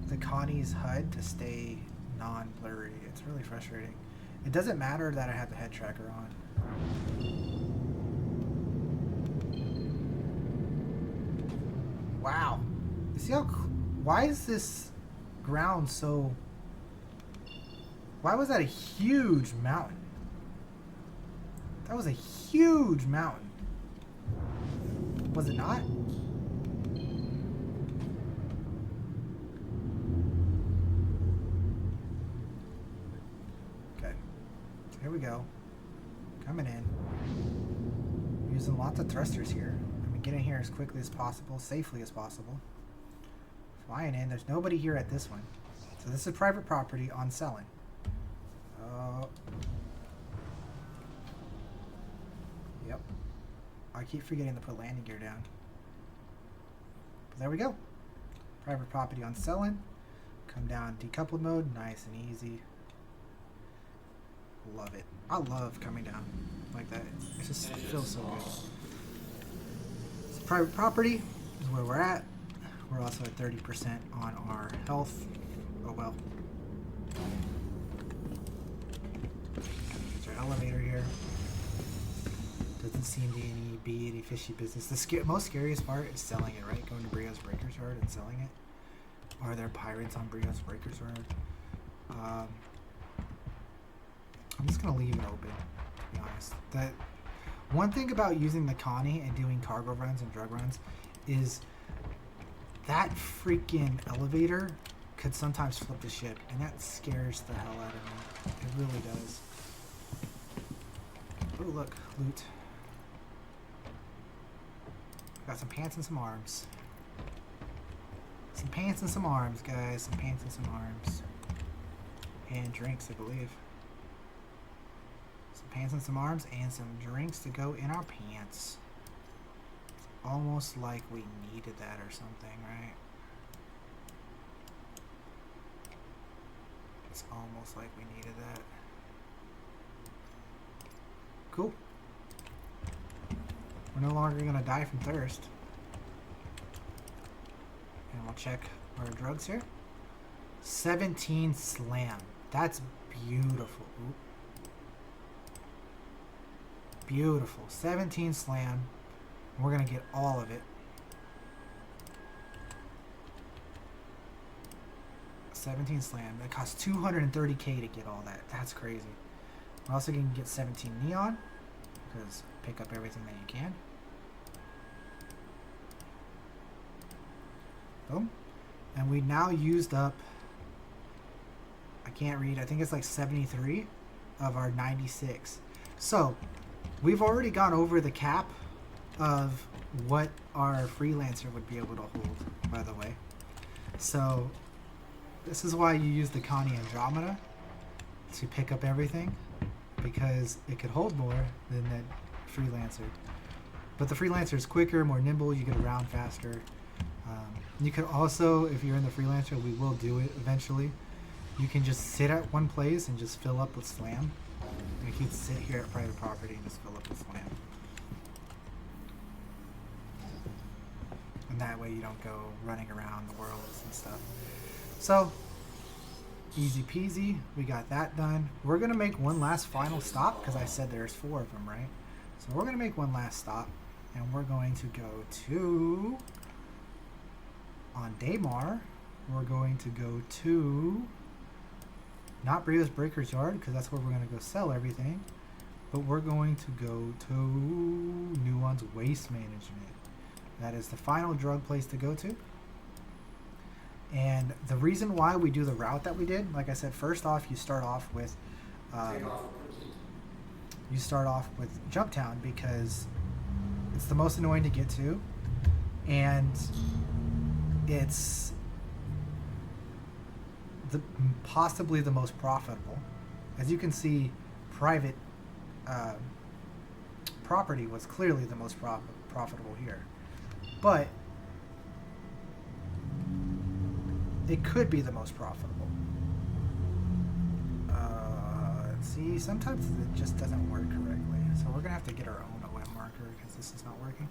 the Connie's HUD to stay non-blurry. It's really frustrating. It doesn't matter that I have the head tracker on. Wow. You see how... Why is this ground so... Why was that a huge mountain? That was a huge mountain. Was it not? Here we go. Coming in. Using lots of thrusters here. I'm getting here as quickly as possible, safely as possible. Flying in. There's nobody here at this one. So this is private property on selling. Yep. I keep forgetting to put landing gear down. But there we go. Private property on selling. Come down decoupled mode. Nice and easy. Love it. I love coming down like that. It just feels so good. So private property is where we're at. We're also at 30% on our health. Oh well. There's our elevator here. Doesn't seem to be any fishy business. The most scariest part is selling it, right? Going to Brio's Breakers Yard and selling it. Are there pirates on Brio's Breakers Yard? I'm just gonna leave it open, to be honest. That one thing about using the Connie and doing cargo runs and drug runs is that freaking elevator could sometimes flip the ship, and that scares the hell out of me. It really does. Oh look, loot. Got some pants and some arms. Some pants and some arms, guys. Some pants and some arms. And drinks, I believe. Pants and some arms and some drinks to go in our pants. It's almost like we needed that or something, right? It's almost like we needed that. Cool. We're no longer gonna die from thirst. And we'll check our drugs here. 17 slam. That's beautiful. Oop. Beautiful. 17 slam. We're going to get all of it. 17 slam. That costs 230K to get all that. That's crazy. We're also going to get 17 neon. Because pick up everything that you can. Boom. And we now used up... I can't read. I think it's like 73 of our 96. So... We've already gone over the cap of what our freelancer would be able to hold, by the way. So this is why you use the Connie Andromeda to pick up everything, because it could hold more than that freelancer. But the freelancer is quicker, more nimble, you get around faster, You could also, if you're in the freelancer, we will do it eventually. You can just sit at one place and just fill up with slam. Like you'd sit here at private property and just fill up with slam. And that way you don't go running around the worlds and stuff. So, easy peasy. We got that done. We're going to make one last final stop because I said there's 4 of them, right? So we're going to make one last stop. And we're going to go to... On Daymar, we're going to go to... Not Brio's Breaker's Yard, because that's where we're going to go sell everything. But we're going to go to Nuon's Waste Management. That is the final drug place to go to. And the reason why we do the route that we did, like I said, first off, you start off with Jumptown because it's the most annoying to get to, and it's possibly the most profitable. As you can see, private property was clearly the most profitable here, but it could be the most profitable. See, sometimes it just doesn't work correctly, so we're gonna have to get our own OM marker because this is not working.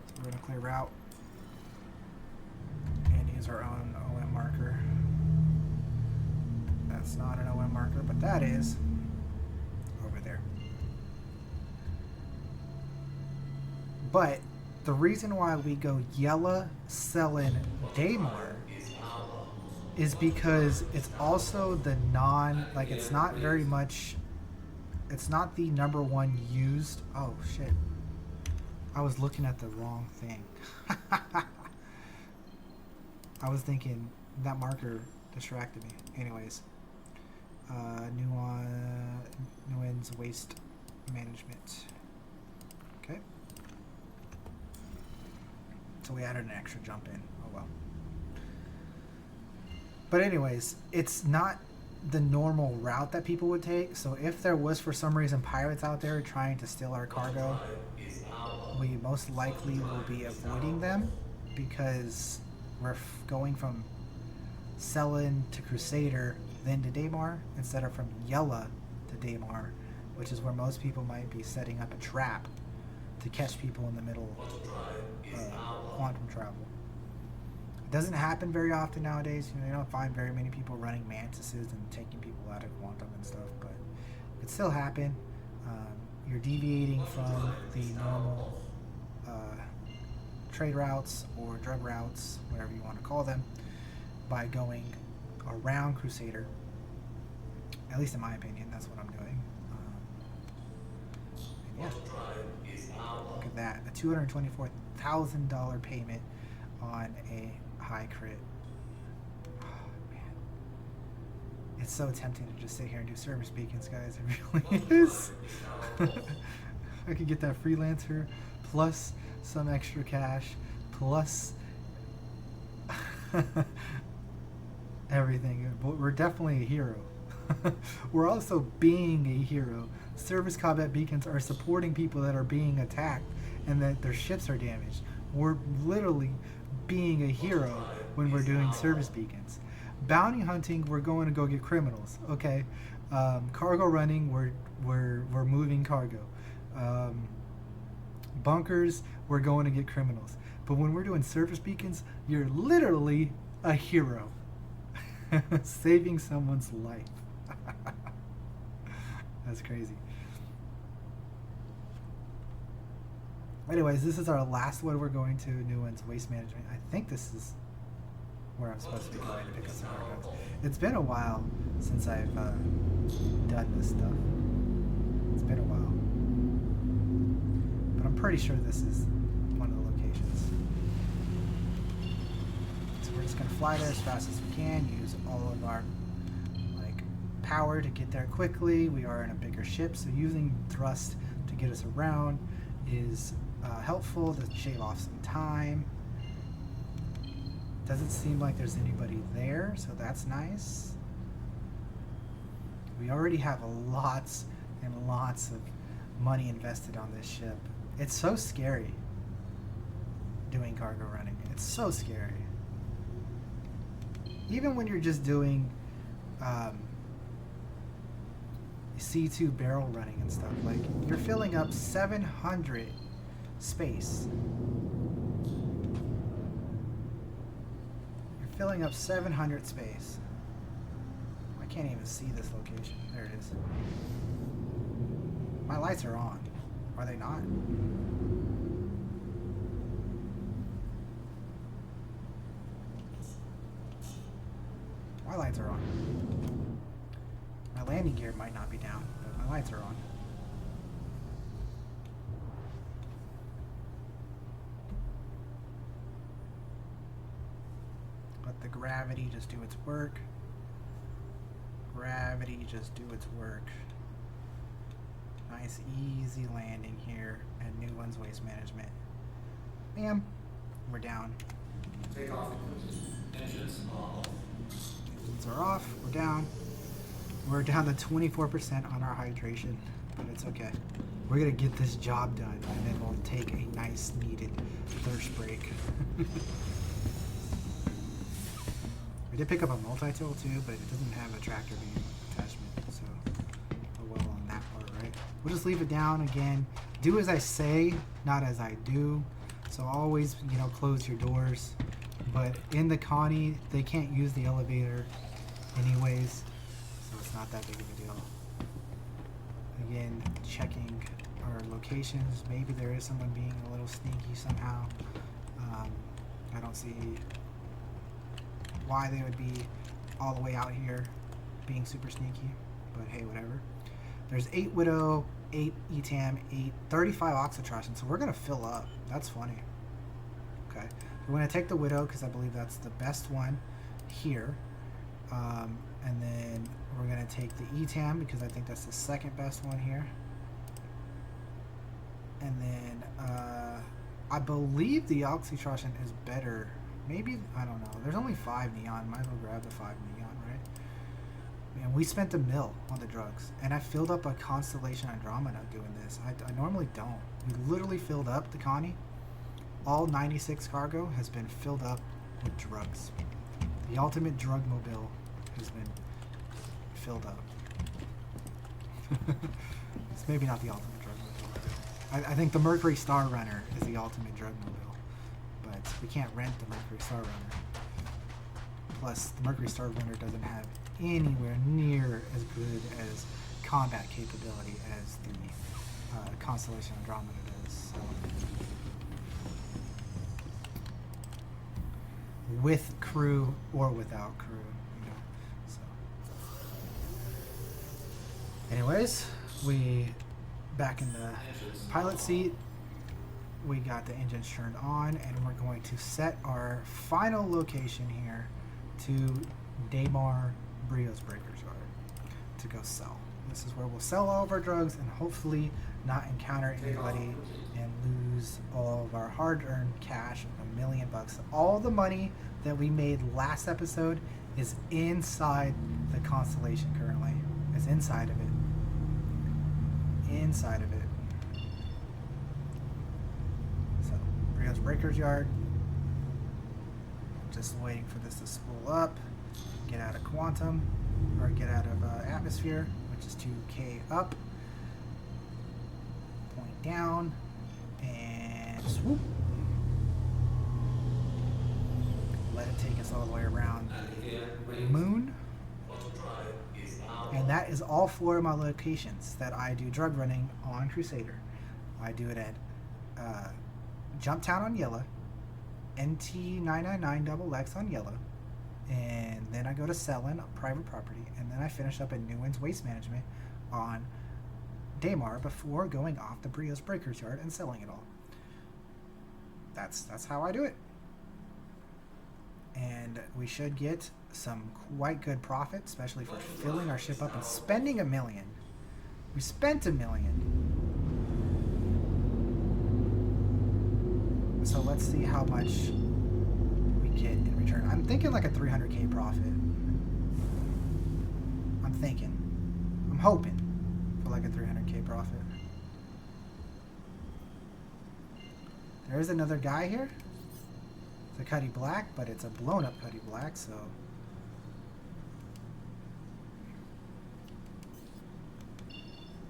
So we're gonna clear route and use our own OM marker. That's not an OM marker, but that is over there. But the reason why we go Yella, Selin, Daymar is because it's also the it's not very much, it's not the #1 used. Oh shit, I was looking at the wrong thing. I was thinking that marker distracted me. Anyways, Nuon's Waste Management. Okay. So we added an extra jump in. Oh well. But anyways, it's not the normal route that people would take. So if there was for some reason pirates out there trying to steal our cargo, we most likely will be avoiding them because we're going from Selin to Crusader, then to Daymar, instead of from Yella to Daymar, which is where most people might be setting up a trap to catch people in the middle of quantum travel. It doesn't happen very often nowadays. You know, you don't find very many people running mantises and taking people out of quantum and stuff, but it could still happen. You're deviating from the normal trade routes or drug routes, whatever you want to call them, by going around Crusader. At least in my opinion, that's what I'm doing. And yeah, look at that, a $224,000 payment on a high crit. Oh man, it's so tempting to just sit here and do service beacons, guys. It really is. I could get that freelancer plus some extra cash plus everything. We're definitely a hero. We're also being a hero. Service combat beacons are supporting people that are being attacked and that their ships are damaged. We're literally being a hero when we're doing service beacons. Bounty hunting, we're going to go get criminals. Okay. Cargo running, we're moving cargo. Bunkers, we're going to get criminals. But when we're doing service beacons, you're literally a hero. Saving someone's life. That's crazy. Anyways, this is our last one. We're going to Nuon's Waste Management. I think this is where I'm supposed to be going to pick up some more guns. It's been a while since I've done this stuff. It's been a while. But I'm pretty sure this is one of the locations. So we're just going to fly there as fast as we can, use all of our power to get there quickly. We are in a bigger ship, so using thrust to get us around is helpful to shave off some time. Doesn't seem like there's anybody there, so that's nice. We already have lots and lots of money invested on this ship. It's so scary. doing cargo running. It's so scary. Even when you're just doing C2 barrel running and stuff, like you're filling up 700 space. You're filling up 700 space. I can't even see this location. There it is. My lights are on. Are they not? My lights are on. My landing gear might not be down, but my lights are on. Let the gravity just do its work. Gravity just do its work. Nice easy landing here at New One's Waste Management. Bam. We're down. Take off. Engines off. Engines are off. We're down. We're down to 24% on our hydration, but it's okay. We're gonna get this job done, and then we'll take a nice needed thirst break. We did pick up a multi-tool too, but it doesn't have a tractor beam attachment, so oh well on that part, right? We'll just leave it down again. Do as I say, not as I do. So always, you know, close your doors. But in the Connie, they can't use the elevator anyways, so it's not that big of a deal. Again, checking our locations. Maybe there is someone being a little sneaky somehow. I don't see why they would be all the way out here being super sneaky, but hey, whatever. There's 8 Widow, 8 ETAM, 35 Oxytration, so we're gonna fill up. That's funny. Okay, we're gonna take the Widow because I believe that's the best one here, and then we're gonna take the ETAM because I think that's the second best one here, and then I believe the Oxytration is better. Maybe, I don't know. There's only 5 neon. Might as well grab the 5 neon, right? Man, we spent $1 million on the drugs, and I filled up a Constellation Andromeda doing this. I normally don't. We literally filled up the Connie. All 96 cargo has been filled up with drugs. The ultimate drug mobile has been filled up. It's maybe not the ultimate drug mobile. I think the Mercury Star Runner is the ultimate drug mobile. But we can't rent the Mercury Star Runner. Plus, the Mercury Star Runner doesn't have anywhere near as good as combat capability as the Constellation Andromeda does. So. With crew or without crew, you know. So. Anyways, we back in the pilot seat. We got the engines turned on, and we're going to set our final location here to Damar Brios Breakers Yard to go sell. This is where we'll sell all of our drugs and hopefully not encounter anybody and lose all of our hard-earned cash of $1 million. All the money that we made last episode is inside the Constellation currently. It's inside of it. Inside of it. Brios Breakers Yard. Just waiting for this to spool up, get out of quantum, or get out of atmosphere, which is 2K up, point down, and swoop. Let it take us all the way around the moon. And that is all 4 of my locations that I do drug running on Crusader. I do it at Jumptown on Yellow, NT999XX on Yellow, and then I go to Selin, private property, and then I finish up at New One's Waste Management on Damar before going off the Brios Breakers Yard and selling it all. That's how I do it. And we should get some quite good profit, especially for filling our ship up and spending $1 million. We spent $1 million. So let's see how much we get in return. I'm thinking like a 300K profit. I'm hoping for like a 300K profit. There's another guy here. It's a Cuddy Black, but it's a blown up Cuddy Black, so.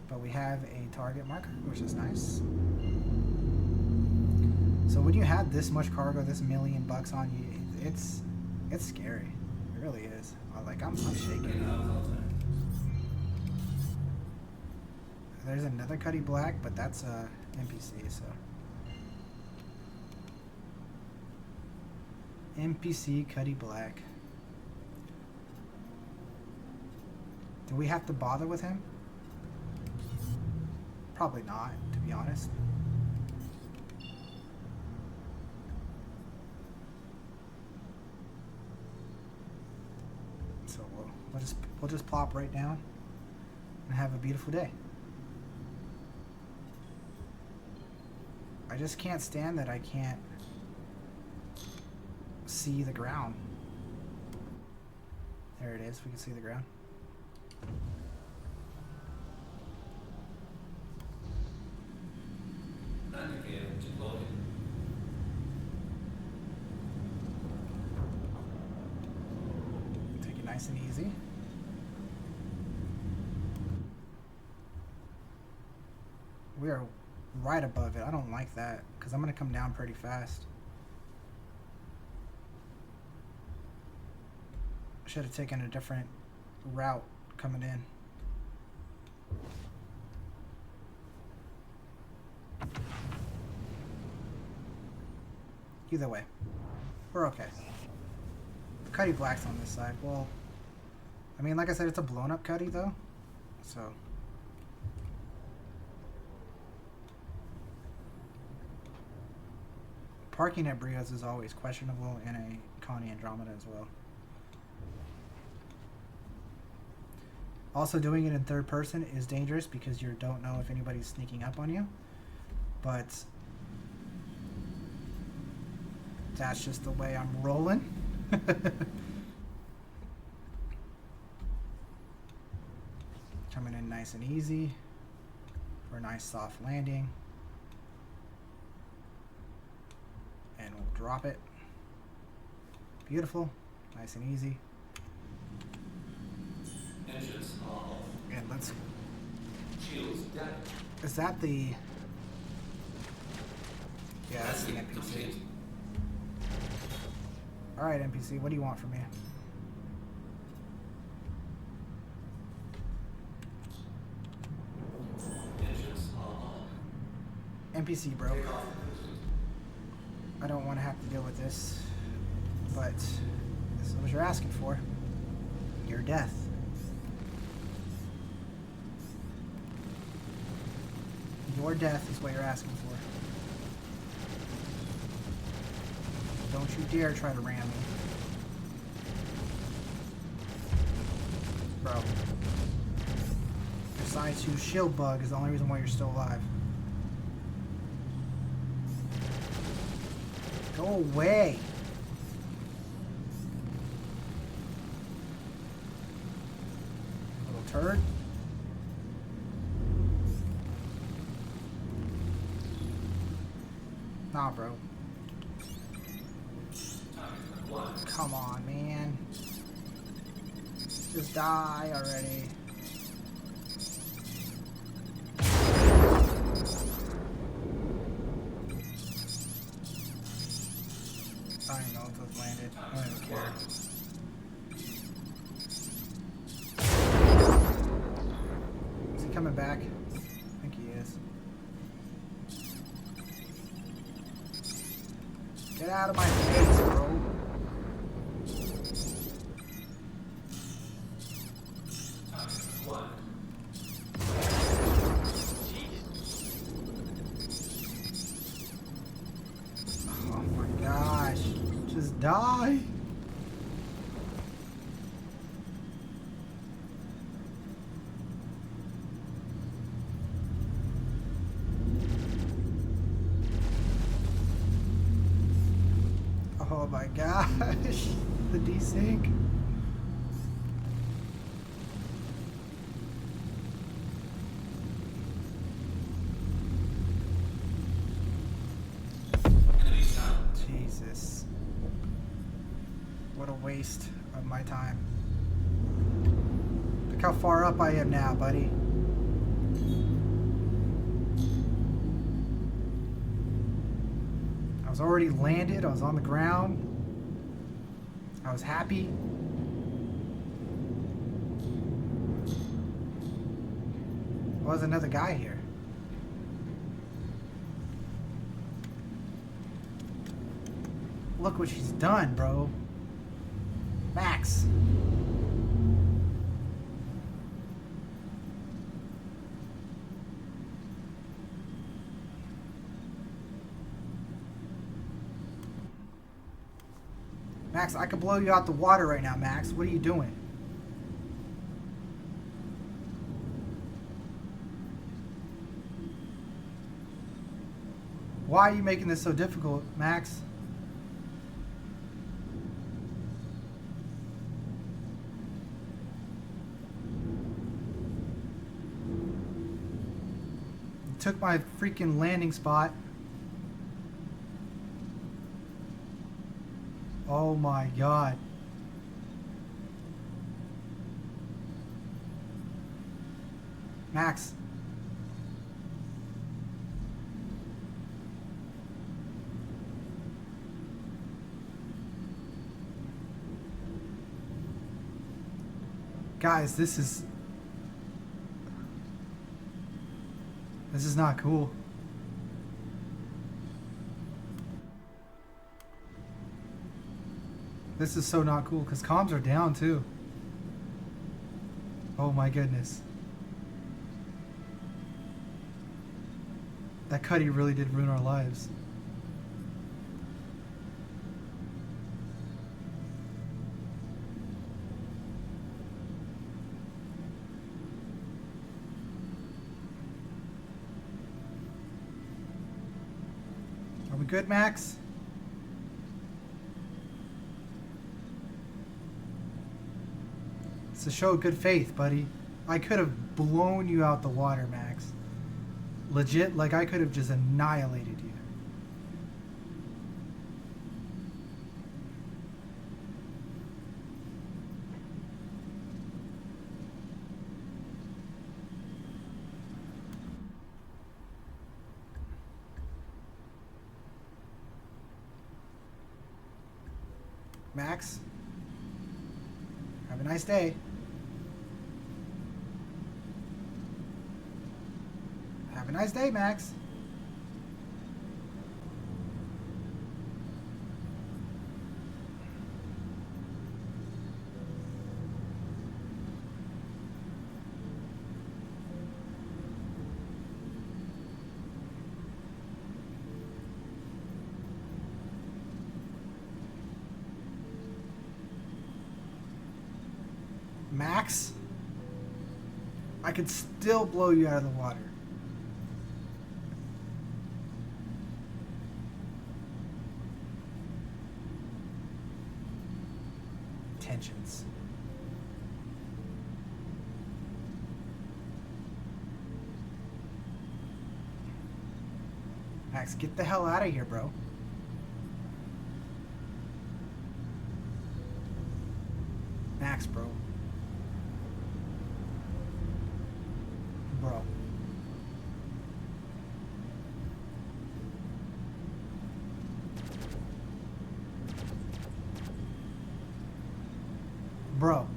But we have a target marker, which is nice. So when you have this much cargo, this $1 million on you, it's scary. It really is. I'm shaking. There's another Cuddy Black, but that's a NPC, so. NPC Cuddy Black. Do we have to bother with him? Probably not, to be honest. So we'll just plop right down and have a beautiful day. I just can't stand that I can't see the ground. There it is, we can see the ground. Take it nice and easy. We are right above it. I don't like that because I'm going to come down pretty fast. Should have taken a different route coming in. Either way, we're okay. The Cuddy Black's on this side. Well, I mean, like I said, it's a blown up Cuddy though, so. Parking at Brios is always questionable in a Connie Andromeda as well. Also, doing it in third person is dangerous because you don't know if anybody's sneaking up on you. But that's just the way I'm rolling. Coming in nice and easy for a nice soft landing. And we'll drop it. Beautiful, nice and easy. And let's. Is that the? Yeah, that's the NPC. All right, NPC, what do you want from me? NPC, bro. I don't want to have to deal with this, but this is what you're asking for. Your death. Your death is what you're asking for. Don't you dare try to ram me. Bro. Your size 2 shield bug is the only reason why you're still alive. Go away. Little turd. Nah, bro. Come on, man. Just die already. I don't know if those landed. I don't even care. Is he coming back? I think he is. Get out of my face, bro. Oh my gosh. Just die. Oh my gosh, the desync. Jesus. What a waste of my time. Look how far up I am now, buddy. I was already landed. I was on the ground. I was happy. There was another guy here. Look what she's done, bro. Max. Max, I could blow you out the water right now, Max. What are you doing? Why are you making this so difficult, Max? You took my freaking landing spot. Oh my god. Max. Guys, this is not cool. This is so not cool because comms are down too. Oh my goodness. That Cuddy really did ruin our lives. Are we good, Max? It's a show of good faith, buddy. I could have blown you out the water, Max. Legit, like I could have just annihilated you. Max, have a nice day. Have a nice day, Max. Max, I could still blow you out of the water. Tensions. Max, get the hell out of here, bro. Max, bro. Bro. Bro.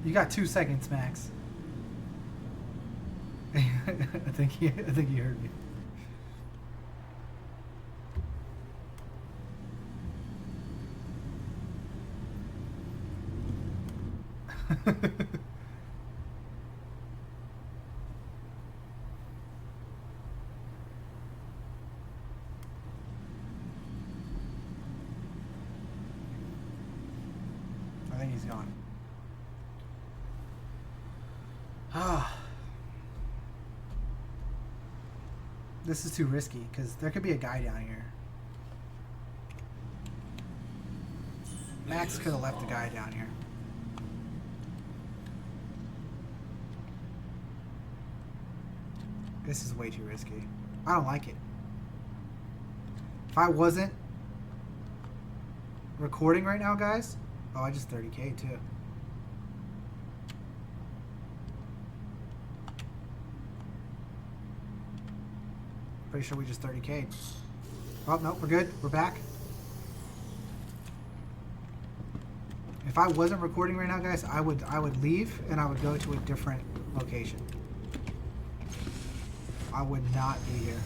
You got 2 seconds, Max. I think he heard me. I think he's gone. Ah. This is too risky because there could be a guy down here. Max could have left a guy down here. This is way too risky. I don't like it. If I wasn't recording right now, guys. Oh, I just 30K too. Pretty sure we just 30K. Oh, no, we're good. We're back. If I wasn't recording right now, guys, I would leave and I would go to a different location. I would not be here.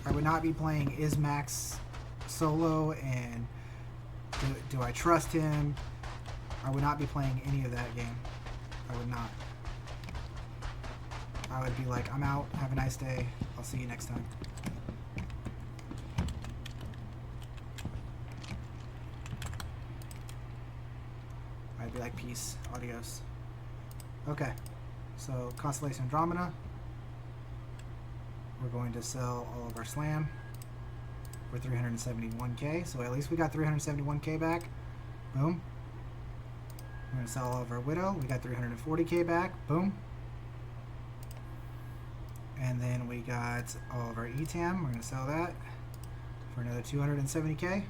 I would not be playing Is Max solo and do I trust him? I would not be playing any of that game. I would not. I would be like, I'm out, have a nice day, I'll see you next time. I'd be like, peace, adios. Okay, so Constellation Andromeda. We're going to sell all of our slam for 371K, so at least we got 371K back. Boom. We're going to sell all of our Widow. We got 340K back. Boom. And then we got all of our ETAM. We're going to sell that for another 270K.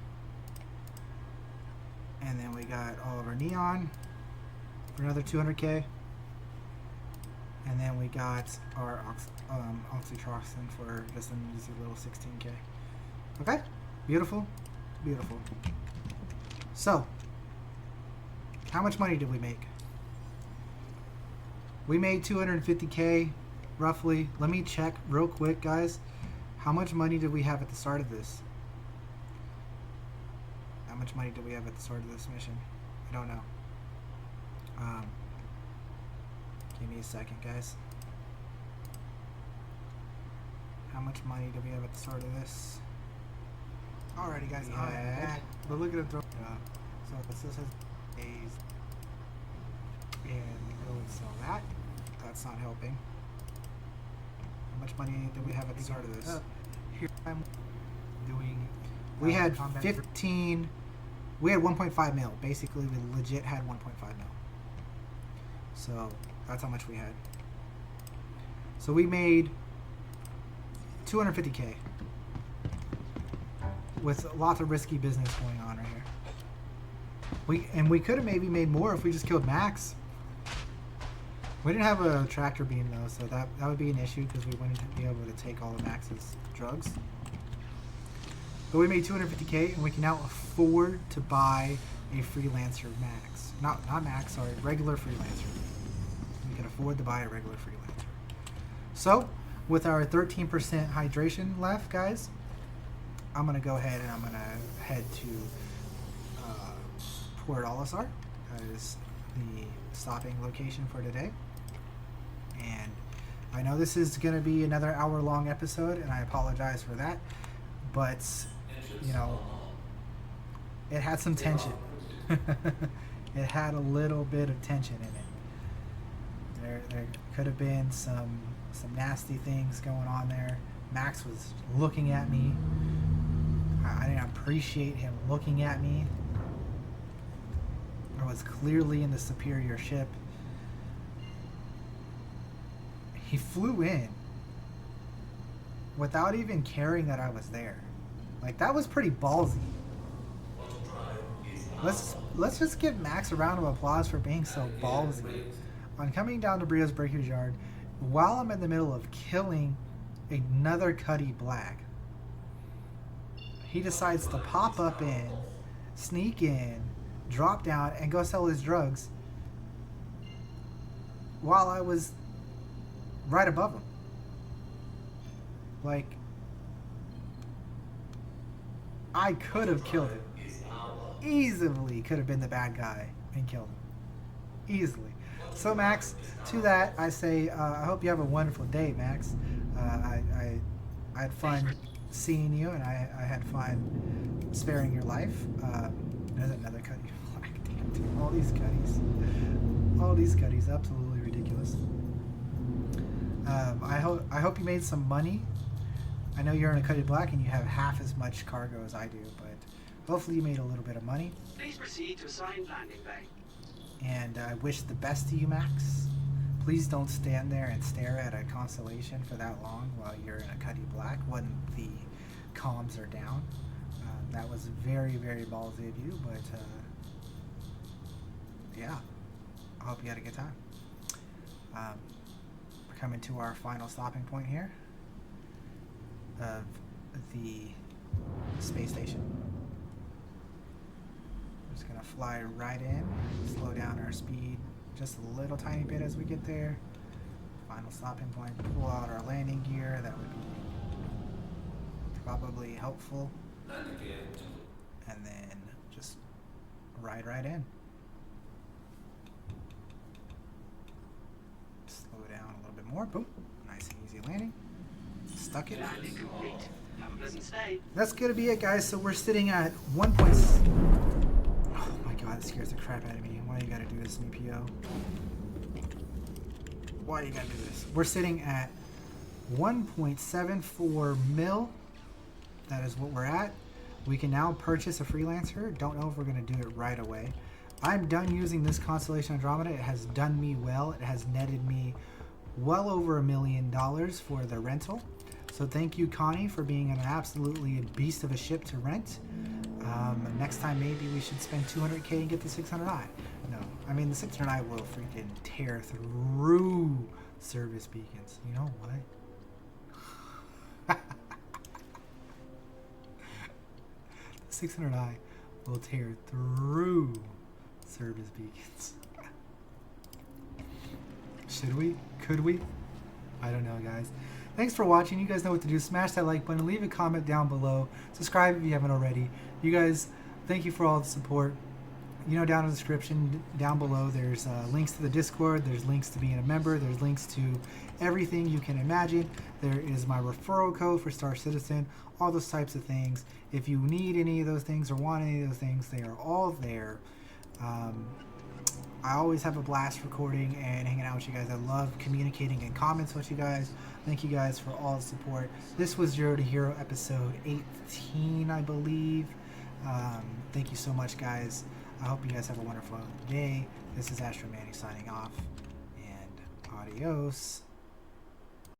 And then we got all of our Neon for another 200K. And then we got our Oxytocin for just an easy little 16K. Okay? Beautiful. Beautiful. So, how much money did we make? We made 250K, roughly. Let me check real quick, guys. How much money did we have at the start of this? How much money did we have at the start of this mission? I don't know. Give me a second, guys. How much money do we have at the start of this? Alrighty, guys. But look at it throw. So this has days, and we go and sell that. That's not helping. How much money do we have at the start of this? Here I'm doing. We had 15. We had 1.5 mil. Basically, we legit had 1.5 mil. So that's how much we had. So we made 250K with lots of risky business going on right here. We could have maybe made more if we just killed Max. We didn't have a tractor beam though, so that would be an issue because we wouldn't be able to take all of Max's drugs. But we made 250K and we can now afford to buy a freelancer Max. Not Max, sorry, regular freelancer. We can afford to buy a regular freelancer. So, with our 13% hydration left, guys, I'm going to go ahead and I'm going to head to Port Olisar. That is the stopping location for today. And I know this is going to be another hour-long episode, and I apologize for that. But, you know, it had some tension. It had a little bit of tension in it. There could have been some nasty things going on there. Max was looking at me. I didn't appreciate him looking at me. I was clearly in the superior ship. He flew in without even caring that I was there. Like, that was pretty ballsy. Let's just give Max a round of applause for being so ballsy. On coming down to Brio's Breaker's Yard, while I'm in the middle of killing another Cuddy Black, he decides to pop up in, sneak in, drop down, and go sell his drugs while I was right above him. Like, I could have killed him. Easily could have been the bad guy and killed him. Easily. So, Max, to that, I say, I hope you have a wonderful day, Max. I had fun seeing you, and I had fun sparing your life. There's another Cuddy Black. Damn, dude. All these Cuddys. All these Cuddys. Absolutely ridiculous. I hope you made some money. I know you're in a Cuddy Black and you have half as much cargo as I do, but hopefully you made a little bit of money. Please proceed to assigned landing bay. and I wish the best to you, Max. Please don't stand there and stare at a constellation for that long while you're in a Cuddy Black when the comms are down. That was very, very ballsy of you, but yeah, I hope you had a good time. We're coming to our final stopping point here of the space station. We're just gonna fly right in, slow down our speed just a little tiny bit as we get there. Final stopping point, pull out our landing gear. That would be probably helpful. And then just ride right in. Slow down a little bit more. Boom. Nice and easy landing. Stuck it. Landing complete. Have a pleasant stay. That's gonna be it, guys. So we're sitting at 1. Oh my god, that scares the crap out of me. Why you gotta do this to me, PO? Why you gotta do this? We're sitting at 1.74 mil. That is what we're at. We can now purchase a freelancer. Don't know if we're gonna do it right away. I'm done using this Constellation Andromeda. It has done me well. It has netted me well over $1 million for the rental. So thank you, Connie, for being an absolutely beast of a ship to rent. Next time maybe we should spend 200K and get the 600i. No, I mean the 600i will freaking tear through service beacons. You know what? The 600i will tear through service beacons. Should we? Could we? I don't know, guys. Thanks for watching. You guys know what to do. Smash that like button. Leave a comment down below. Subscribe if you haven't already. You guys, thank you for all the support. You know, down in the description down below, there's links to the Discord. There's links to being a member. There's links to everything you can imagine. There is my referral code for Star Citizen. All those types of things. If you need any of those things or want any of those things, they are all there. I always have a blast recording and hanging out with you guys. I love communicating in comments with you guys. Thank you guys for all the support. This was Zero to Hero episode 18, I believe. Thank you so much, guys. I hope you guys have a wonderful day. This is Astro Manny signing off, and adios.